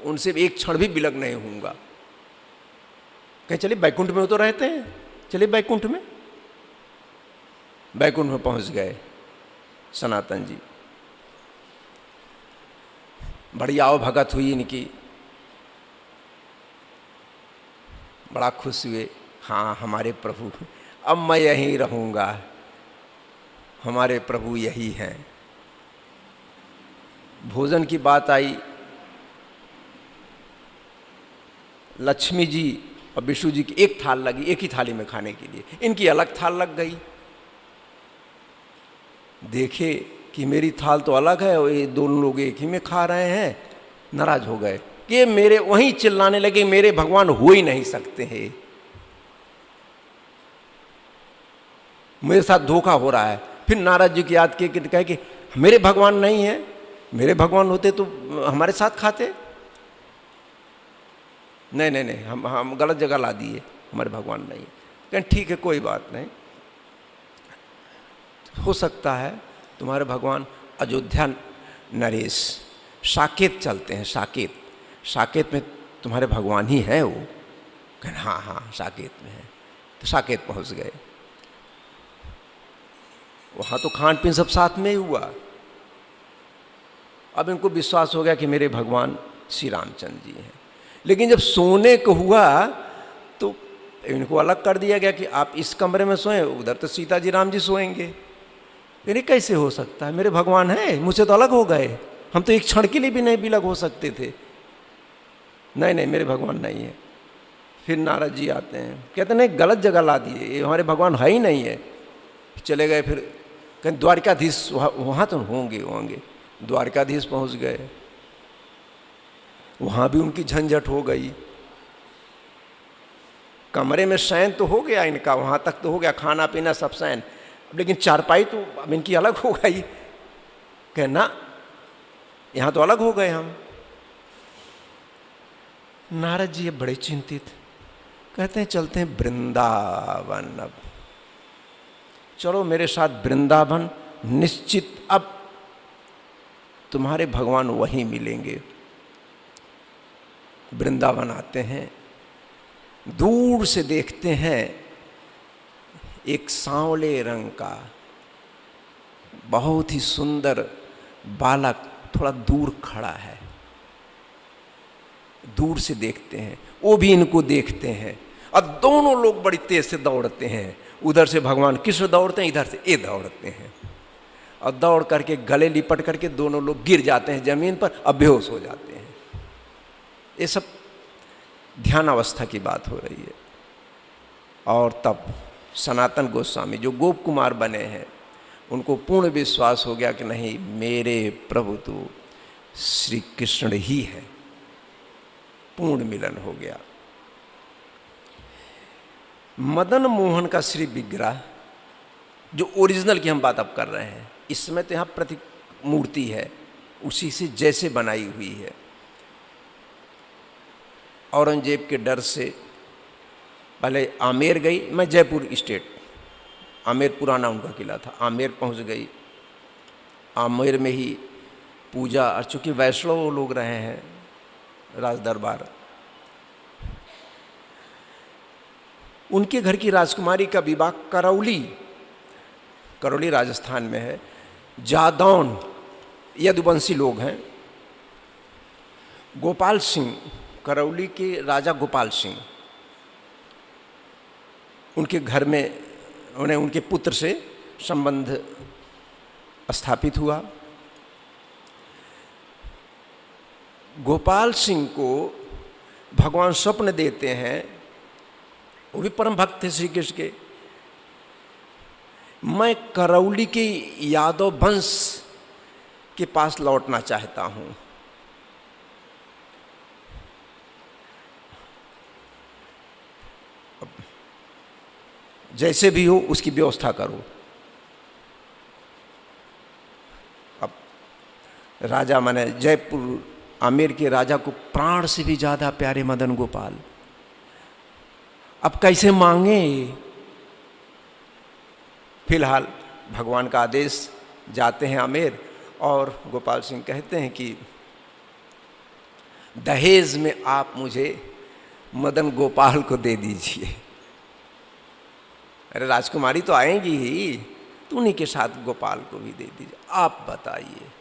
उनसे एक क्षण भी विलग नहीं होऊंगा। कहीं चलिए बैकुंठ में वो तो रहते हैं, चलिए बैकुंठ में। बैकुंठ में पहुंच गए सनातन जी, बड़ी आओ भगत हुई इनकी, बड़ा खुश हुए। हाँ हमारे प्रभु, अब मैं यहीं रहूँगा, हमारे प्रभु यही हैं। भोजन की बात आई, लक्ष्मी जी और विष्णु जी की एक थाल लगी, एक ही थाली में खाने के लिए, इनकी अलग थाल लग गई। देखे कि मेरी थाल तो अलग है और ये दोनों लोग एक ही में खा रहे हैं, नाराज हो गए कि मेरे, वहीं चिल्लाने लगे मेरे भगवान हो ही नहीं सकते हैं, मेरे साथ धोखा हो रहा है। फिर नारद जी की याद किए कि कहे कि मेरे भगवान नहीं है, मेरे भगवान होते तो हमारे साथ खाते। नहीं, हम गलत जगह ला दिए, हमारे भगवान नहीं। कहें ठीक है कोई बात नहीं, हो सकता है तुम्हारे भगवान अयोध्या नरेश साकेत चलते हैं, साकेत में तुम्हारे भगवान ही हैं वो। कहें हाँ साकेत में है, तो साकेत पहुंच गए। वहाँ तो खान पीन सब साथ में ही हुआ। अब इनको विश्वास हो गया कि मेरे भगवान श्री रामचंद्र जी हैं। लेकिन जब सोने को हुआ तो इनको अलग कर दिया गया कि आप इस कमरे में सोएं, उधर तो सीता जी राम जी सोएंगे। अरे कैसे हो सकता है, मेरे भगवान हैं, मुझसे तो अलग हो गए, हम तो एक क्षण के लिए भी नहीं विलग हो सकते थे। नहीं नहीं मेरे भगवान नहीं है। फिर नारद जी आते हैं, कहते नहीं गलत जगह ला दिए, ये हमारे भगवान है ही नहीं है। चले गए, फिर कहीं द्वारकाधीश वहाँ तो होंगे। द्वारकाधीश पहुँच गए, वहाँ भी उनकी झंझट हो गई। कमरे में शयन तो हो गया इनका, वहाँ तक तो हो गया, खाना पीना सब शयन, लेकिन चारपाई तो अब इनकी अलग हो गई। कहना यहाँ तो अलग हो गए हम। नारद जी बड़े चिंतित, कहते हैं चलते हैं वृंदावन। अब चलो मेरे साथ वृंदावन, निश्चित अब तुम्हारे भगवान वहीं मिलेंगे। वृंदावन आते हैं, दूर से देखते हैं एक सांवले रंग का बहुत ही सुंदर बालक थोड़ा दूर खड़ा है। दूर से देखते हैं, वो भी इनको देखते हैं, और दोनों लोग बड़ी तेज से दौड़ते हैं। उधर से भगवान कृष्ण दौड़ते हैं, इधर से ये दौड़ते हैं, और दौड़ करके गले लिपट करके दोनों लोग गिर जाते हैं जमीन पर, अब बेहोश हो जाते हैं। ये सब ध्यान अवस्था की बात हो रही है। और तब सनातन गोस्वामी जो गोप कुमार बने हैं, उनको पूर्ण विश्वास हो गया कि नहीं मेरे प्रभु तो श्री कृष्ण ही है। पूर्ण मिलन हो गया। मदन मोहन का श्री विग्रह जो ओरिजिनल की हम बात अब कर रहे हैं, इसमें तो यहाँ प्रति मूर्ति है, उसी से जैसे बनाई हुई है। औरंगजेब के डर से पहले आमेर गई, मैं जयपुर स्टेट, आमेर पुराना उनका किला था, आमेर पहुंच गई। आमेर में ही पूजा, और चूँकि वैष्णव लोग रहे हैं राज दरबार, उनके घर की राजकुमारी का विवाह करौली राजस्थान में है। जादौन यदुवंशी लोग हैं। गोपाल सिंह, करौली के राजा गोपाल सिंह, उनके घर में उन्हें उनके पुत्र से संबंध स्थापित हुआ। गोपाल सिंह को भगवान स्वप्न देते हैं, वो भी परम भक्त थे श्री कृष्ण के, मैं करौली के यादव वंश के पास लौटना चाहता हूं। जैसे भी हो उसकी व्यवस्था करो। अब राजा माने जयपुर आमेर के राजा को प्राण से भी ज्यादा प्यारे मदन गोपाल, अब कैसे मांगे। फिलहाल भगवान का आदेश, जाते हैं आमेर, और गोपाल सिंह कहते हैं कि दहेज में आप मुझे मदन गोपाल को दे दीजिए। अरे राजकुमारी तो आएंगी ही, तो उन्हीं के साथ गोपाल को भी दे दीजिए। आप बताइए,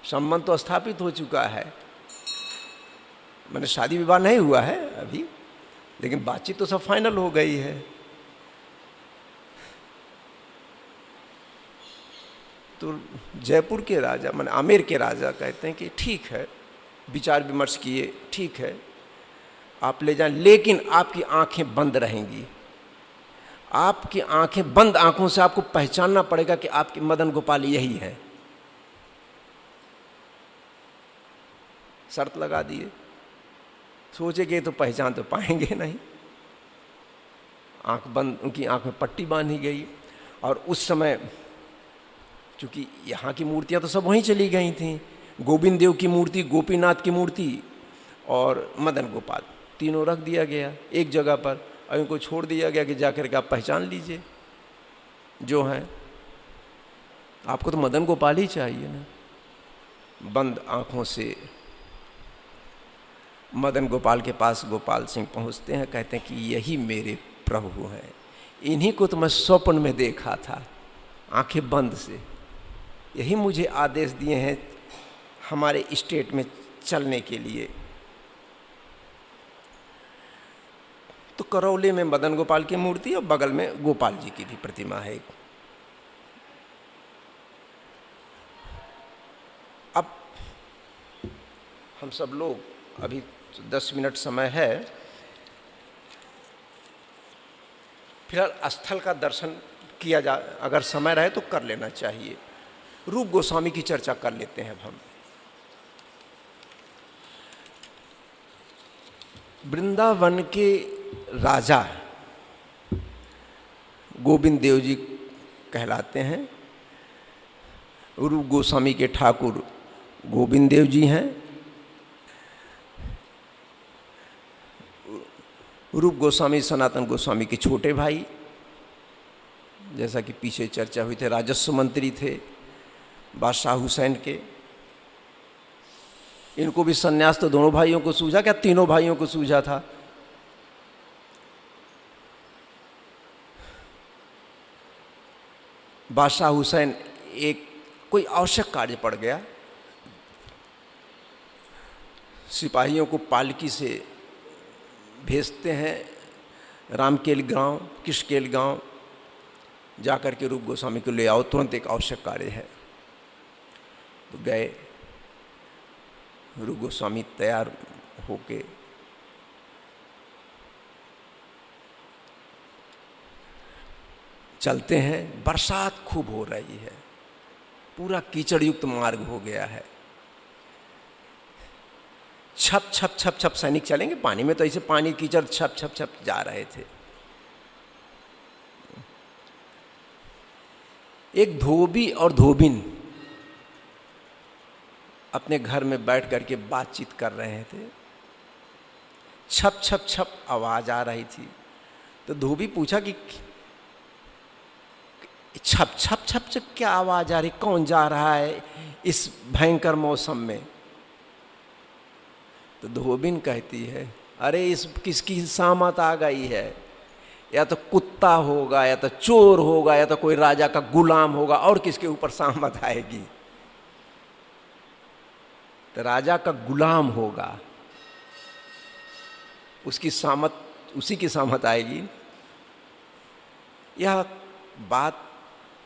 संबंध तो स्थापित हो चुका है, मैंने शादी विवाह नहीं हुआ है अभी, लेकिन बातचीत तो सब फाइनल हो गई है। तो जयपुर के राजा माने आमेर के राजा कहते हैं कि ठीक है, विचार विमर्श किए, ठीक है आप ले जाएं, लेकिन आपकी आंखें बंद रहेंगी। आपकी आंखें बंद, आंखों से आपको पहचानना पड़ेगा कि आपके मदन गोपाल यही है। शर्त लगा दिए। सोचेंगे तो पहचान तो पाएंगे नहीं। आंख बंद, उनकी आंख में पट्टी बांधी गई। और उस समय चूँकि यहाँ की मूर्तियाँ तो सब वहीं चली गई थीं, गोविंद देव की मूर्ति, गोपीनाथ की मूर्ति और मदन गोपाल, तीनों रख दिया गया एक जगह पर, और इनको छोड़ दिया गया कि जाकर के आप पहचान लीजिए जो हैं। आपको तो मदन गोपाल ही चाहिए ना। बंद आँखों से मदन गोपाल के पास गोपाल सिंह पहुँचते हैं, कहते हैं कि यही मेरे प्रभु हैं, इन्हीं को तो मैं स्वप्न में देखा था आंखें बंद से, यही मुझे आदेश दिए हैं हमारे स्टेट में चलने के लिए। तो करौली में मदन गोपाल की मूर्ति और बगल में गोपाल जी की भी प्रतिमा है। अब हम सब लोग अभी 10 मिनट समय है। फिलहाल स्थल का दर्शन किया जा, अगर समय रहे तो कर लेना चाहिए। रूप गोस्वामी की चर्चा कर लेते हैं अब हम। वृंदावन के राजा गोविंद देव जी कहलाते हैं। रूप गोस्वामी के ठाकुर गोविंद देव जी हैं। रूप गोस्वामी सनातन गोस्वामी के छोटे भाई, जैसा कि पीछे चर्चा हुई थे, राजस्व मंत्री थे बादशाह हुसैन के। इनको भी सन्यास तो दोनों भाइयों को सूझा, क्या तीनों भाइयों को सूझा था। बादशाह हुसैन एक कोई आवश्यक कार्य पड़ गया, सिपाहियों को पालकी से भेजते हैं रामकेल गांव, किशकेल गांव, जाकर के रूप गोस्वामी को ले आओ, तुरंत एक आवश्यक कार्य है। तो गए, रूप गोस्वामी तैयार होके चलते हैं। बरसात खूब हो रही है, पूरा कीचड़ युक्त मार्ग हो गया है। छप छप छप छप सैनिक चलेंगे पानी में, तो ऐसे पानी कीचड़ छप छप छप जा रहे थे। एक धोबी और धोबिन अपने घर में बैठ करके बातचीत कर रहे थे। छप छप छप आवाज आ रही थी। तो धोबी पूछा कि छप छप छप छप क्या आवाज आ रही, कौन जा रहा है इस भयंकर मौसम में। तो धोबिन कहती है, अरे इस किसकी सामत आ गई है, या तो कुत्ता होगा, या तो चोर होगा, या तो कोई राजा का गुलाम होगा, और किसके ऊपर सामत आएगी। तो राजा का गुलाम होगा, उसकी सामत, उसी की सामत आएगी। यह बात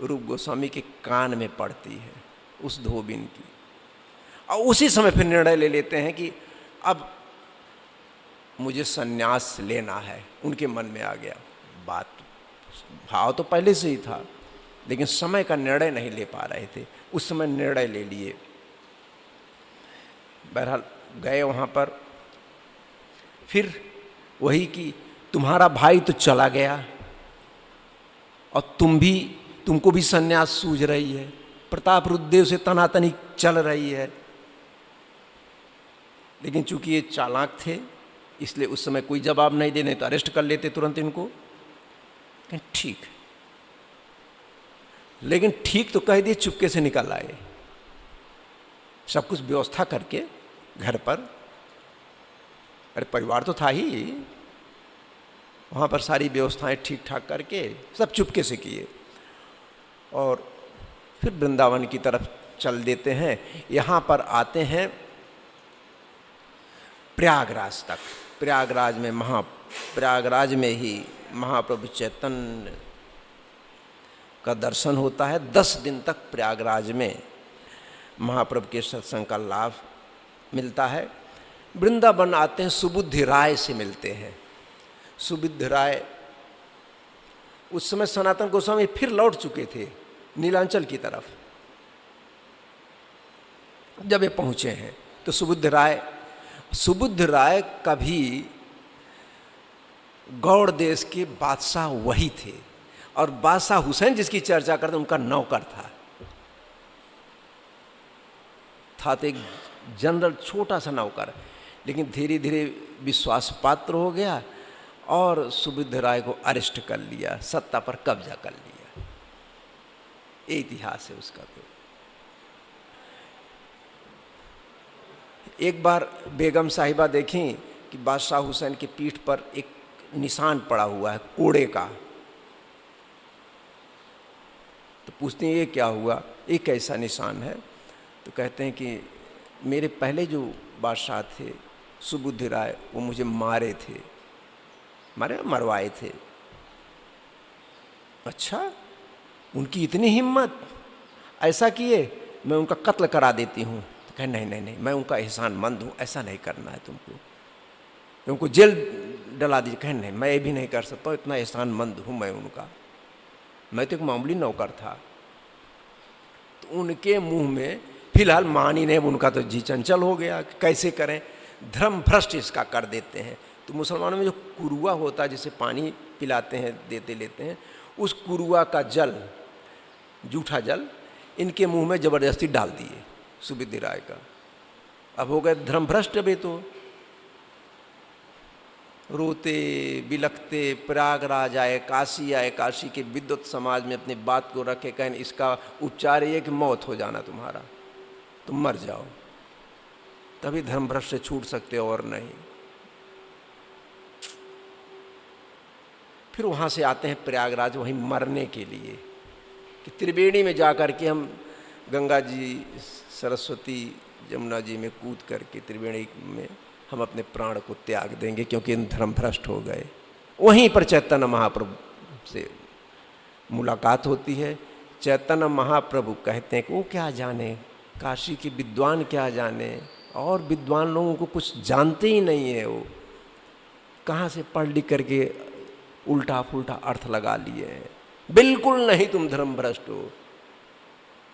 रूप गोस्वामी के कान में पड़ती है उस धोबिन की, और उसी समय फिर निर्णय ले लेते हैं कि अब मुझे सन्यास लेना है। उनके मन में आ गया बात, भाव तो पहले से ही था, लेकिन समय का निर्णय नहीं ले पा रहे थे। उस समय निर्णय ले लिए। बहरहाल गए वहाँ पर। फिर वही कि तुम्हारा भाई तो चला गया और तुमको भी सन्यास सूझ रही है, प्रताप रुद्रदेव से तनातनी चल रही है। लेकिन चूंकि ये चालाक थे, इसलिए उस समय कोई जवाब नहीं देने, तो अरेस्ट कर लेते तुरंत इनको। ठीक, लेकिन ठीक तो कह दिए, चुपके से निकल आए, सब कुछ व्यवस्था करके घर पर। अरे परिवार तो था ही, वहाँ पर सारी व्यवस्थाएं ठीक ठाक करके सब चुपके से किए, और फिर वृंदावन की तरफ चल देते हैं। यहाँ पर आते हैं प्रयागराज तक। प्रयागराज में ही महाप्रभु चैतन्य का दर्शन होता है। 10 दिन तक प्रयागराज में महाप्रभु के सत्संग का लाभ मिलता है। वृंदावन आते हैं, सुबुद्धि राय से मिलते हैं। सुबुद्धि राय उस समय सनातन गोस्वामी फिर लौट चुके थे नीलांचल की तरफ। जब ये पहुँचे हैं तो सुबुद्धि राय कभी गौड़ देश के बादशाह वही थे, और बादशाह हुसैन जिसकी चर्चा करते उनका नौकर था तो एक जनरल छोटा सा नौकर, लेकिन धीरे धीरे विश्वास पात्र हो गया और सुबुद्धि राय को अरेस्ट कर लिया, सत्ता पर कब्जा कर लिया। ये इतिहास है उसका। तो एक बार बेगम साहिबा देखी कि बादशाह हुसैन की पीठ पर एक निशान पड़ा हुआ है कोड़े का। तो पूछते हैं ये क्या हुआ, ये कैसा निशान है। तो कहते हैं कि मेरे पहले जो बादशाह थे सुबुद्धि राय, वो मुझे मरवाए थे। अच्छा, उनकी इतनी हिम्मत, ऐसा किए, मैं उनका कत्ल करा देती हूँ। तो कहे नहीं नहीं नहीं, मैं उनका एहसानमंद हूँ, ऐसा नहीं करना है तुमको जेल डला दीजिए। कहे नहीं, मैं ये भी नहीं कर सकता, इतना एहसानमंद हूँ मैं उनका, मैं तो एक मामूली नौकर था। तो उनके मुंह में फिलहाल मान ही नहीं, उनका तो जी चंचल हो गया, कैसे करें, धर्म भ्रष्ट इसका कर देते हैं। तो मुसलमानों में जो कुरुआ होता है, जिसे पानी पिलाते हैं, देते लेते हैं, उस कुरुआ का जल, जूठा जल, इनके मुंह में ज़बरदस्ती डाल दिए सुबुद्धि राय का। अब हो गए धर्म भ्रष्ट। अभी तो रोते बिलखते प्रयागराज आए, काशी के विद्वत समाज में अपनी बात को रखे, कहें इसका उपचार ये कि मौत हो जाना तुम्हारा, तुम मर जाओ, तभी धर्म भ्रष्ट से छूट सकते हो, और नहीं। फिर वहाँ से आते हैं प्रयागराज, वहीं मरने के लिए कि त्रिवेणी में जाकर के हम गंगा जी, सरस्वती, यमुना जी में कूद करके त्रिवेणी में हम अपने प्राण को त्याग देंगे, क्योंकि इन धर्म भ्रष्ट हो गए। वहीं पर चैतन्य महाप्रभु से मुलाकात होती है। चैतन्य महाप्रभु कहते हैं कि वो क्या जाने, काशी के विद्वान क्या जाने, और विद्वान लोगों को कुछ जानते ही नहीं है, वो कहाँ से पढ़ लिख करके उल्टा फुल्टा अर्थ लगा लिए हैं। बिल्कुल नहीं, तुम धर्म भ्रष्ट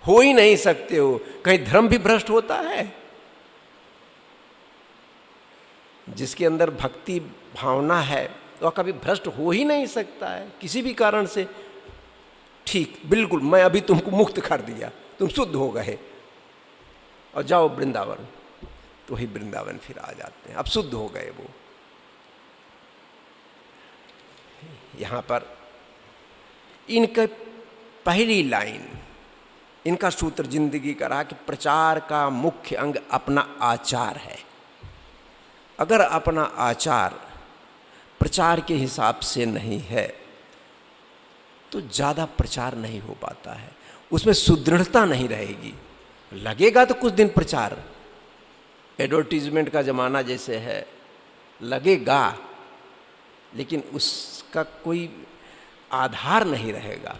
हो ही नहीं सकते हो। कहीं धर्म भी भ्रष्ट होता है? जिसके अंदर भक्ति भावना है वह कभी भ्रष्ट हो ही नहीं सकता है किसी भी कारण से। ठीक, बिल्कुल, मैं अभी तुमको मुक्त कर दिया, तुम शुद्ध हो गए और जाओ वृंदावन, तो वही वृंदावन फिर आ जाते हैं, अब शुद्ध हो गए वो। यहाँ पर इनका पहली लाइन, इनका सूत्र जिंदगी का रहा कि प्रचार का मुख्य अंग अपना आचार है। अगर अपना आचार प्रचार के हिसाब से नहीं है तो ज़्यादा प्रचार नहीं हो पाता है, उसमें सुदृढ़ता नहीं रहेगी। लगेगा तो कुछ दिन प्रचार, एडवर्टीजमेंट का ज़माना जैसे है, लगेगा, लेकिन उसका कोई आधार नहीं रहेगा।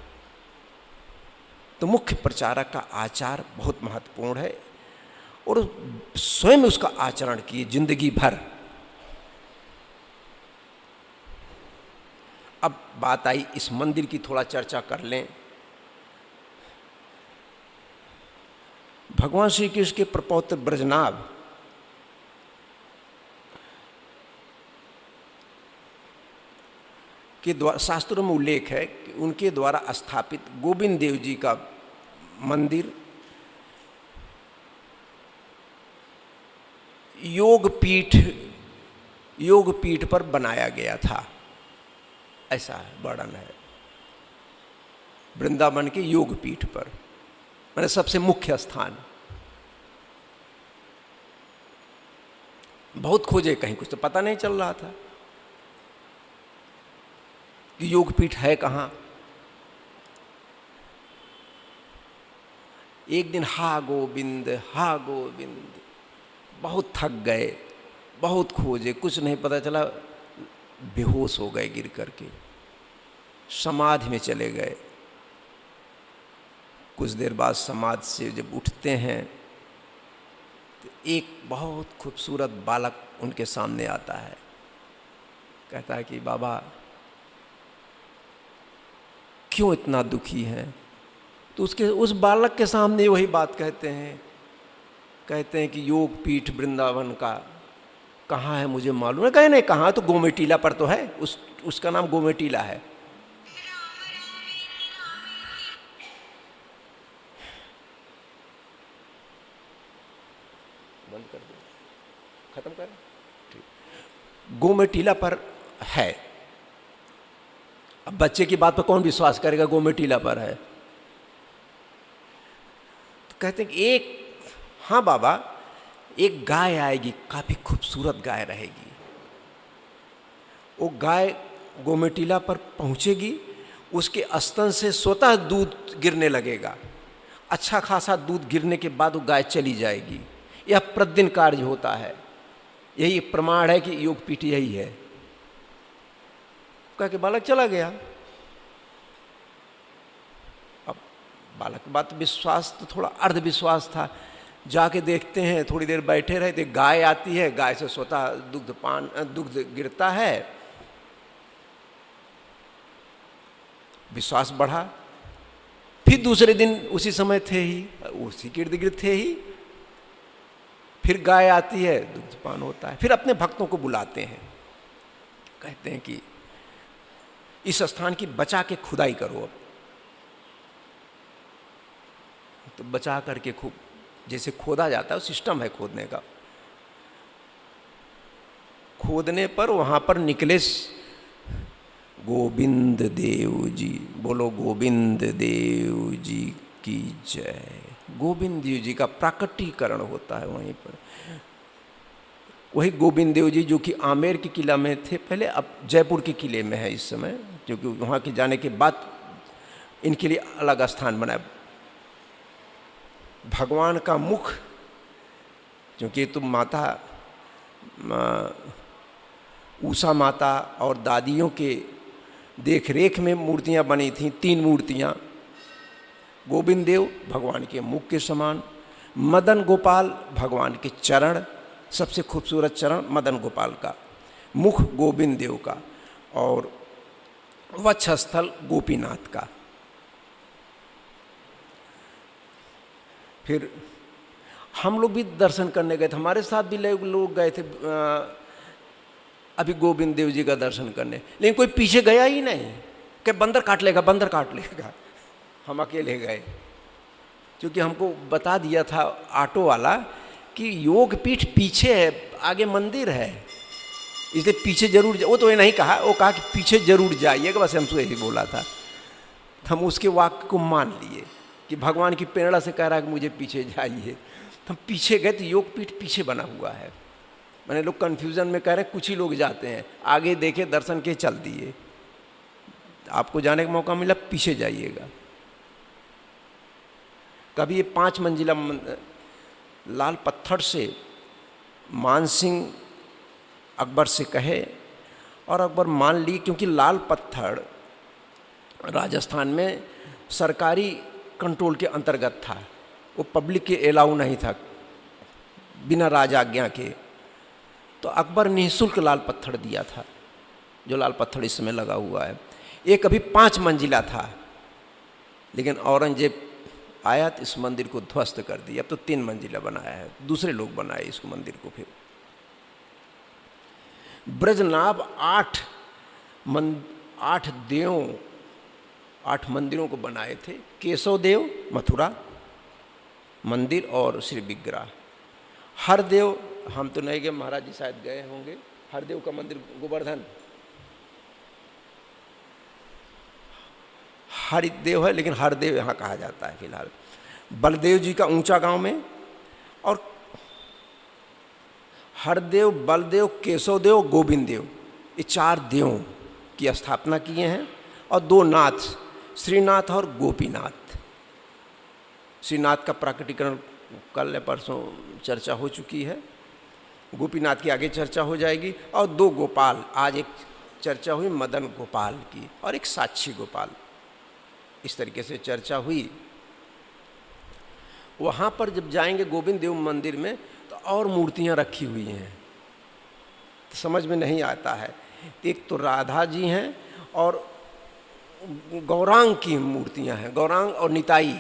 तो मुख्य प्रचारक का आचार बहुत महत्वपूर्ण है, और स्वयं उसका आचरण किए जिंदगी भर। अब बात आई इस मंदिर की, थोड़ा चर्चा कर लें। भगवान श्री कृष्ण के प्रपौत्र ब्रजनाभ के द्वारा शास्त्रों में उल्लेख है कि उनके द्वारा स्थापित गोविंद देव जी का मंदिर योग पीठ पर बनाया गया था, ऐसा वर्णन है। वृंदावन के योग पीठ पर, मैंने सबसे मुख्य स्थान। बहुत खोजे, कहीं कुछ तो पता नहीं चल रहा था कि योग पीठ है कहाँ। एक दिन हा गोविंद बहुत थक गए, बहुत खोजे, कुछ नहीं पता चला, बेहोश हो गए गिर करके, समाधि में चले गए। कुछ देर बाद समाधि से जब उठते हैं तो एक बहुत खूबसूरत बालक उनके सामने आता है, कहता है कि बाबा क्यों इतना दुखी हैं? तो उस बालक के सामने वही बात कहते हैं कि योग पीठ वृंदावन का कहाँ है मुझे मालूम है। कहे नहीं, कहाँ, तो गोमेटीला पर तो है, उसका नाम गोमेटीला है। बंद कर दो, खत्म कर, गोमेटीला पर है। अब बच्चे की बात पर कौन विश्वास करेगा, गोमेटीला पर है। तो कहते हैं कि हाँ बाबा, एक गाय आएगी, काफी खूबसूरत गाय रहेगी। वो गाय गोमेटीला पर पहुंचेगी, उसके स्तन से स्वतः दूध गिरने लगेगा। अच्छा खासा दूध गिरने के बाद वो गाय चली जाएगी। यह प्रतिदिन कार्य होता है, यही प्रमाण है कि योग पीठ यही है। कह के बालक चला गया। अब बालक की बात विश्वास तो थोड़ा अर्धविश्वास था, जाके देखते हैं, थोड़ी देर बैठे रहते, गाय आती है, गाय से स्वतः दुग्ध गिरता है। विश्वास बढ़ा। फिर दूसरे दिन उसी समय थे ही, उसी के इर्द गिर्द थे ही, फिर गाय आती है, दुग्धपान होता है। फिर अपने भक्तों को बुलाते हैं, कहते हैं कि इस स्थान की बचा के खुदाई करो। अब तो बचा करके खूब जैसे खोदा जाता है, सिस्टम है खोदने का। खोदने पर वहां पर निकले गोविंद देव जी। बोलो गोविंद देव जी की जय। गोविंद देव जी का प्राकटीकरण होता है वहीं पर। वही गोविंद देव जी जो कि आमेर के किला में थे पहले, अब जयपुर के किले में है इस समय, क्योंकि वहाँ के जाने के बाद इनके लिए अलग स्थान बनाया। भगवान का मुख, क्योंकि तो माता उषा माता और दादियों के देख रेख में मूर्तियाँ बनी थीं, 3 मूर्तियाँ। गोविंद देव भगवान के मुख के समान, मदन गोपाल भगवान के चरण, सबसे खूबसूरत चरण मदन गोपाल का, मुख गोविंद देव का, और वक्षस्थल गोपीनाथ का। फिर हम लोग भी दर्शन करने गए थे, हमारे साथ भी लोग गए थे अभी गोविंद देव जी का दर्शन करने, लेकिन कोई पीछे गया ही नहीं कि बंदर काट लेगा, बंदर काट लेगा। हम अकेले गए, क्योंकि हमको बता दिया था ऑटो वाला कि योग पीठ पीछे है, आगे मंदिर है, इसलिए पीछे जरूर वो तो ये नहीं कहा, वो कहा कि पीछे जरूर जाइएगा, बस हमसे यही बोला था। हम उसके वाक्य को मान लिए कि भगवान की प्रेरणा से कह रहा है कि मुझे पीछे जाइए। हम पीछे गए तो योग पीठ पीछे बना हुआ है। मैंने लोग कन्फ्यूज़न में कह रहे हैं, कुछ ही लोग जाते हैं, आगे देखे दर्शन के चल दिए। आपको जाने का मौका मिला, पीछे जाइएगा। कभी ये 5 मंजिला लाल पत्थर से मान सिंह अकबर से कहे, और अकबर मान ली, क्योंकि लाल पत्थर राजस्थान में सरकारी कंट्रोल के अंतर्गत था, वो पब्लिक के अलाउ नहीं था बिना राजाज्ञा के। तो अकबर निःशुल्क लाल पत्थर दिया था, जो लाल पत्थर इस समय लगा हुआ है। ये कभी 5 मंजिला था, लेकिन औरंगजेब आया तो इस मंदिर को ध्वस्त कर दिया। अब तो 3 मंजिला बनाया है, दूसरे लोग बनाए इसको मंदिर को। फिर ब्रजनाभ 8 मंदिरों को बनाए थे। केशव देव मथुरा मंदिर और श्री विग्रह। हरदेव हम तो नहीं गए, महाराज जी शायद गए होंगे। हरदेव का मंदिर गोवर्धन, हरिदेव है, लेकिन हरदेव यहाँ कहा जाता है फिलहाल। बलदेव जी का ऊंचा गांव में, और हरदेव, बलदेव, केशव देव, गोविंद देव, ये 4 देवों की स्थापना किए हैं। और 2 नाथ, श्रीनाथ और गोपीनाथ। श्रीनाथ का प्राकटीकरण कल या परसों चर्चा हो चुकी है, गोपीनाथ की आगे चर्चा हो जाएगी। और 2 गोपाल, आज एक चर्चा हुई मदन गोपाल की और एक साक्षी गोपाल, इस तरीके से चर्चा हुई। वहाँ पर जब जाएंगे गोविंद देव मंदिर में, तो और मूर्तियाँ रखी हुई हैं, तो समझ में नहीं आता है। एक तो राधा जी हैं और गौरांग की मूर्तियाँ हैं, गौरांग और निताई,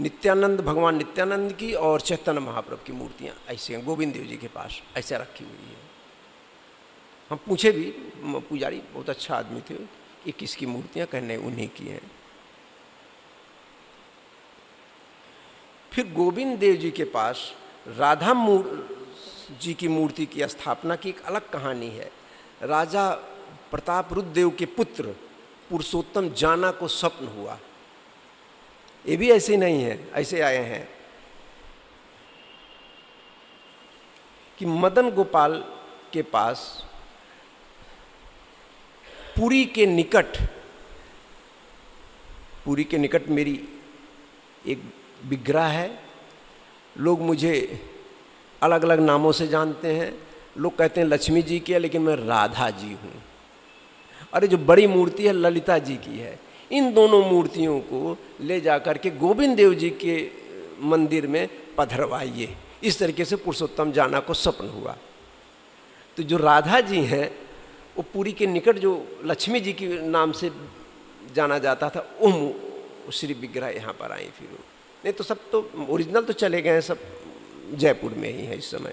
नित्यानंद, भगवान नित्यानंद की और चैतन्य महाप्रभु की मूर्तियाँ ऐसे हैं गोविंद देव जी के पास, ऐसे रखी हुई है। हम पूछे भी, पुजारी बहुत अच्छा आदमी थे, ये किसकी मूर्तियाँ, कहने उन्हीं की हैं। फिर गोविंद देव जी के पास राधा जी की मूर्ति की स्थापना की एक अलग कहानी है। राजा प्रताप रुद्र देव के पुत्र पुरुषोत्तम जाना को स्वप्न हुआ। ये भी ऐसे नहीं है, ऐसे आए हैं कि मदन गोपाल के पास पुरी के निकट मेरी एक विग्रह है। लोग मुझे अलग अलग नामों से जानते हैं। लोग कहते हैं लक्ष्मी जी की है, लेकिन मैं राधा जी हूँ। अरे जो बड़ी मूर्ति है ललिता जी की है। इन दोनों मूर्तियों को ले जा कर के गोविंद देव जी के मंदिर में पधरवाइए। इस तरीके से पुरुषोत्तम जाना को स्वप्न हुआ। तो जो राधा जी हैं वो पुरी के निकट जो लक्ष्मी जी के नाम से जाना जाता था, वो श्री विग्रह यहाँ पर आई। फिर नहीं तो सब तो ओरिजिनल तो चले गए हैं, सब जयपुर में ही है इस समय।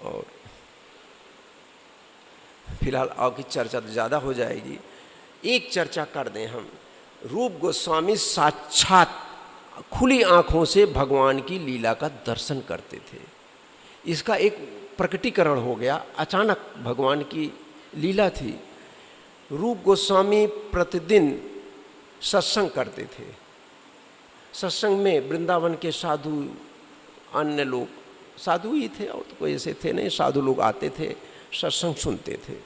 और फिलहाल और की चर्चा तो ज़्यादा हो जाएगी, एक चर्चा कर दें हम। रूप गोस्वामी साक्षात खुली आंखों से भगवान की लीला का दर्शन करते थे। इसका एक प्रकटीकरण हो गया, अचानक भगवान की लीला थी। रूप गोस्वामी प्रतिदिन सत्संग करते थे। सत्संग में वृंदावन के साधु, अन्य लोग, साधु ही थे और तो कोई ऐसे थे नहीं, साधु लोग आते थे, सत्संग सुनते थे।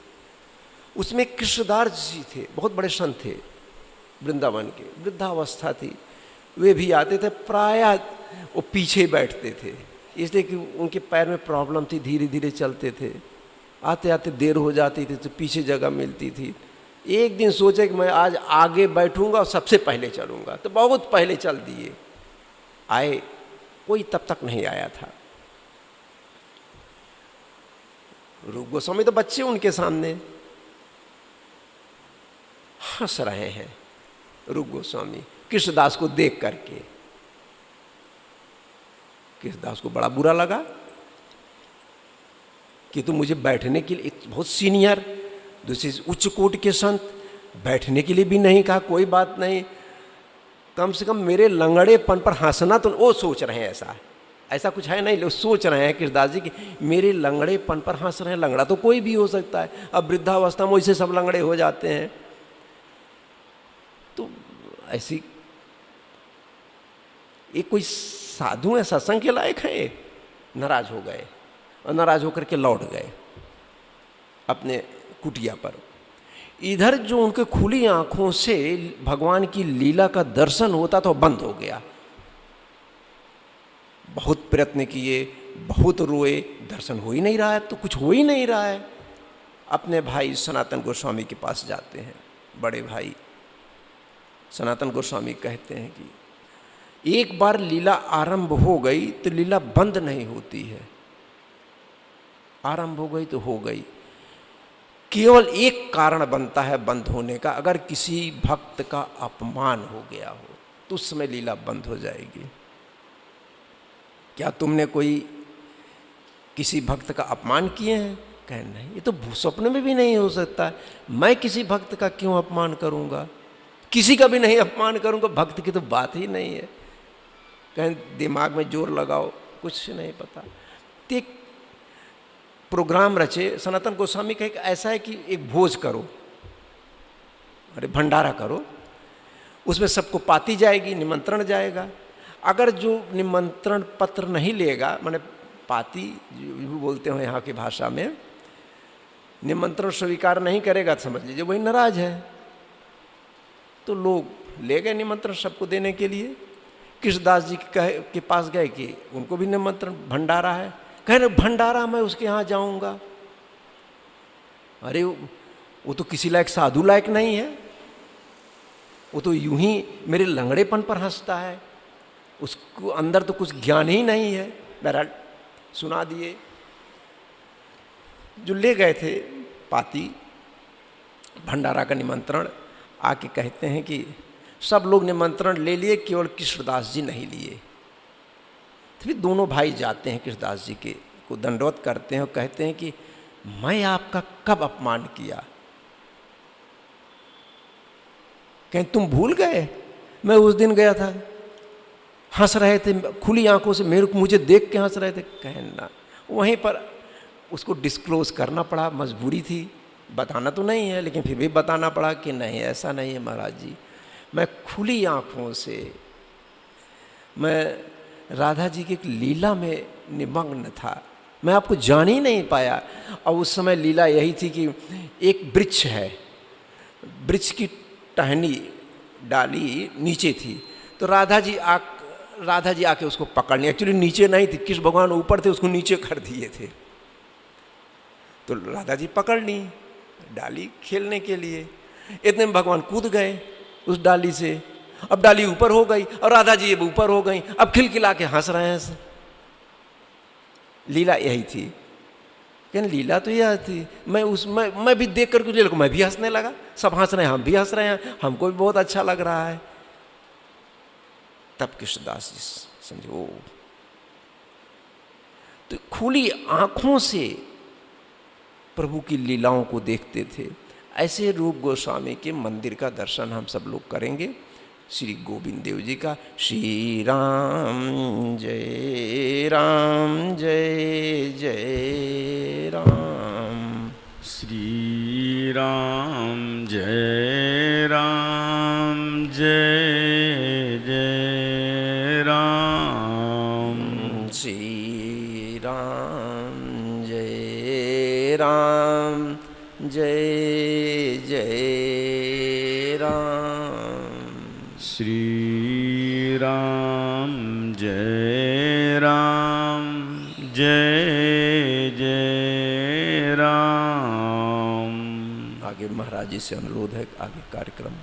उसमें कृष्णदास जी थे, बहुत बड़े संत थे वृंदावन के, वृद्धावस्था थी, वे भी आते थे। प्रायः वो पीछे बैठते थे, इसलिए कि उनके पैर में प्रॉब्लम थी, धीरे धीरे चलते थे, आते आते देर हो जाती थी तो पीछे जगह मिलती थी। एक दिन सोचे कि मैं आज आगे बैठूंगा और सबसे पहले चलूंगा, तो बहुत पहले चल दिए। आए, कोई तब तक नहीं आया था। रूप गोस्वामी तो बच्चे उनके सामने हंस रहे हैं। रूप गोस्वामी कृष्णदास को देख करके, कृष्णदास को बड़ा बुरा लगा कि तुम मुझे बैठने के लिए, बहुत सीनियर, दूसरे उच्च कोटि के संत, बैठने के लिए भी नहीं कहा, कोई बात नहीं, कम से कम मेरे लंगड़ेपन पर हंसना। तो वो सोच रहे हैं ऐसा कुछ है नहीं, लोग सोच रहे हैं कृष्णदास जी कि मेरे लंगड़ेपन पर हंस रहे हैं। लंगड़ा तो कोई भी हो सकता है, अब वृद्धावस्था में वैसे सब लंगड़े हो जाते हैं। तो ऐसी एक कोई साधु है, सत्संग के लायक है, नाराज हो गए और नाराज होकर के लौट गए अपने कुटिया पर। इधर जो उनके खुली आंखों से भगवान की लीला का दर्शन होता तो बंद हो गया। बहुत प्रयत्न किए, बहुत रोए, दर्शन हो ही नहीं रहा है, तो कुछ हो ही नहीं रहा है। अपने भाई सनातन गोस्वामी के पास जाते हैं। बड़े भाई सनातन गोस्वामी कहते हैं कि एक बार लीला आरंभ हो गई तो लीला बंद नहीं होती है। आरंभ हो गई तो हो गई। केवल एक कारण बनता है बंद होने का, अगर किसी भक्त का अपमान हो गया हो तो उस समय लीला बंद हो जाएगी। क्या तुमने कोई किसी भक्त का अपमान किए हैं? कहें नहीं, ये तो स्वप्न में भी नहीं हो सकता है। मैं किसी भक्त का क्यों अपमान करूंगा? किसी का भी नहीं अपमान करूंगा, भक्त की तो बात ही नहीं है। कहें दिमाग में जोर लगाओ, कुछ नहीं पता। तो एक प्रोग्राम रचे, सनातन गोस्वामी कहे ऐसा है कि एक भोज करो, अरे भंडारा करो, उसमें सबको पाती जाएगी, निमंत्रण जाएगा। अगर जो निमंत्रण पत्र नहीं लेगा, माने पाती जो बोलते हो यहाँ की भाषा में, निमंत्रण स्वीकार नहीं करेगा तो समझ लीजिए वही नाराज है। तो लोग ले गए निमंत्रण सबको देने के लिए। कृष्णदास जी के पास गए कि उनको भी निमंत्रण, भंडारा है। कह रहे भंडारा मैं उसके यहाँ जाऊंगा? अरे वो तो किसी लायक साधु लायक नहीं है, वो तो यूं ही मेरे लंगड़ेपन पर हंसता है, उसको अंदर तो कुछ ज्ञान ही नहीं है। बहरहाल सुना दिए। जो ले गए थे पाती, भंडारा का निमंत्रण, आके कहते हैं कि सब लोग निमंत्रण ले लिए, केवल कृष्णदास जी नहीं लिए। फिर दोनों भाई जाते हैं कृष्णदास जी के को दंडवत करते हैं और कहते हैं कि मैं आपका कब अपमान किया? कहें तुम भूल गए, मैं उस दिन गया था, हंस रहे थे खुली आंखों से, मुझे देख के हंस रहे थे। कहें ना, वहीं पर उसको डिस्क्लोज करना पड़ा, मजबूरी थी, बताना तो नहीं है लेकिन फिर भी बताना पड़ा कि नहीं ऐसा नहीं है महाराज जी, मैं खुली आंखों से मैं राधा जी की एक लीला में निमग्न था, मैं आपको जान ही नहीं पाया। और उस समय लीला यही थी कि एक वृक्ष है, वृक्ष की टहनी डाली नीचे थी, तो राधा जी आके उसको पकड़ लिया। एक्चुअली नीचे नहीं थी, कृष्ण भगवान ऊपर थे, उसको नीचे कर दिए थे। तो राधा जी पकड़ ली डाली खेलने के लिए। इतने में भगवान कूद गए उस डाली से अब डाली ऊपर हो गई और राधा जी अब ऊपर हो गई, अब खिलखिला के हंस रहे हैं। लीला यही थी, क्या लीला तो यह थी। मैं भी देख करके लीला को मैं भी हंसने लगा, सब हंस रहे हैं, हम भी हंस रहे हैं, हमको भी बहुत अच्छा लग रहा है। तब कृष्णदास जी समझो, तो खुली आंखों से प्रभु की लीलाओं को देखते थे। ऐसे रूप गोस्वामी के मंदिर का दर्शन हम सब लोग करेंगे। श्री गोविंद देव जी का श्री राम जय राम जय जय राम, श्री राम जय राम जय जय राम, श्री राम जय राम जय जय राम, श्री राम जय राम जय जय राम। आगे महाराज जी से अनुरोध है, आगे कार्यक्रम।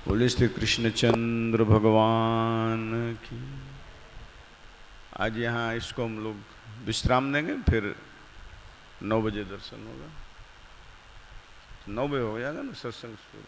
बोले श्री कृष्णचंद्र भगवान की। आज यहाँ इसको हम लोग विश्राम देंगे, फिर 9 बजे दर्शन होगा। 9 बजे हो जाएगा ना सत्संग शुरू।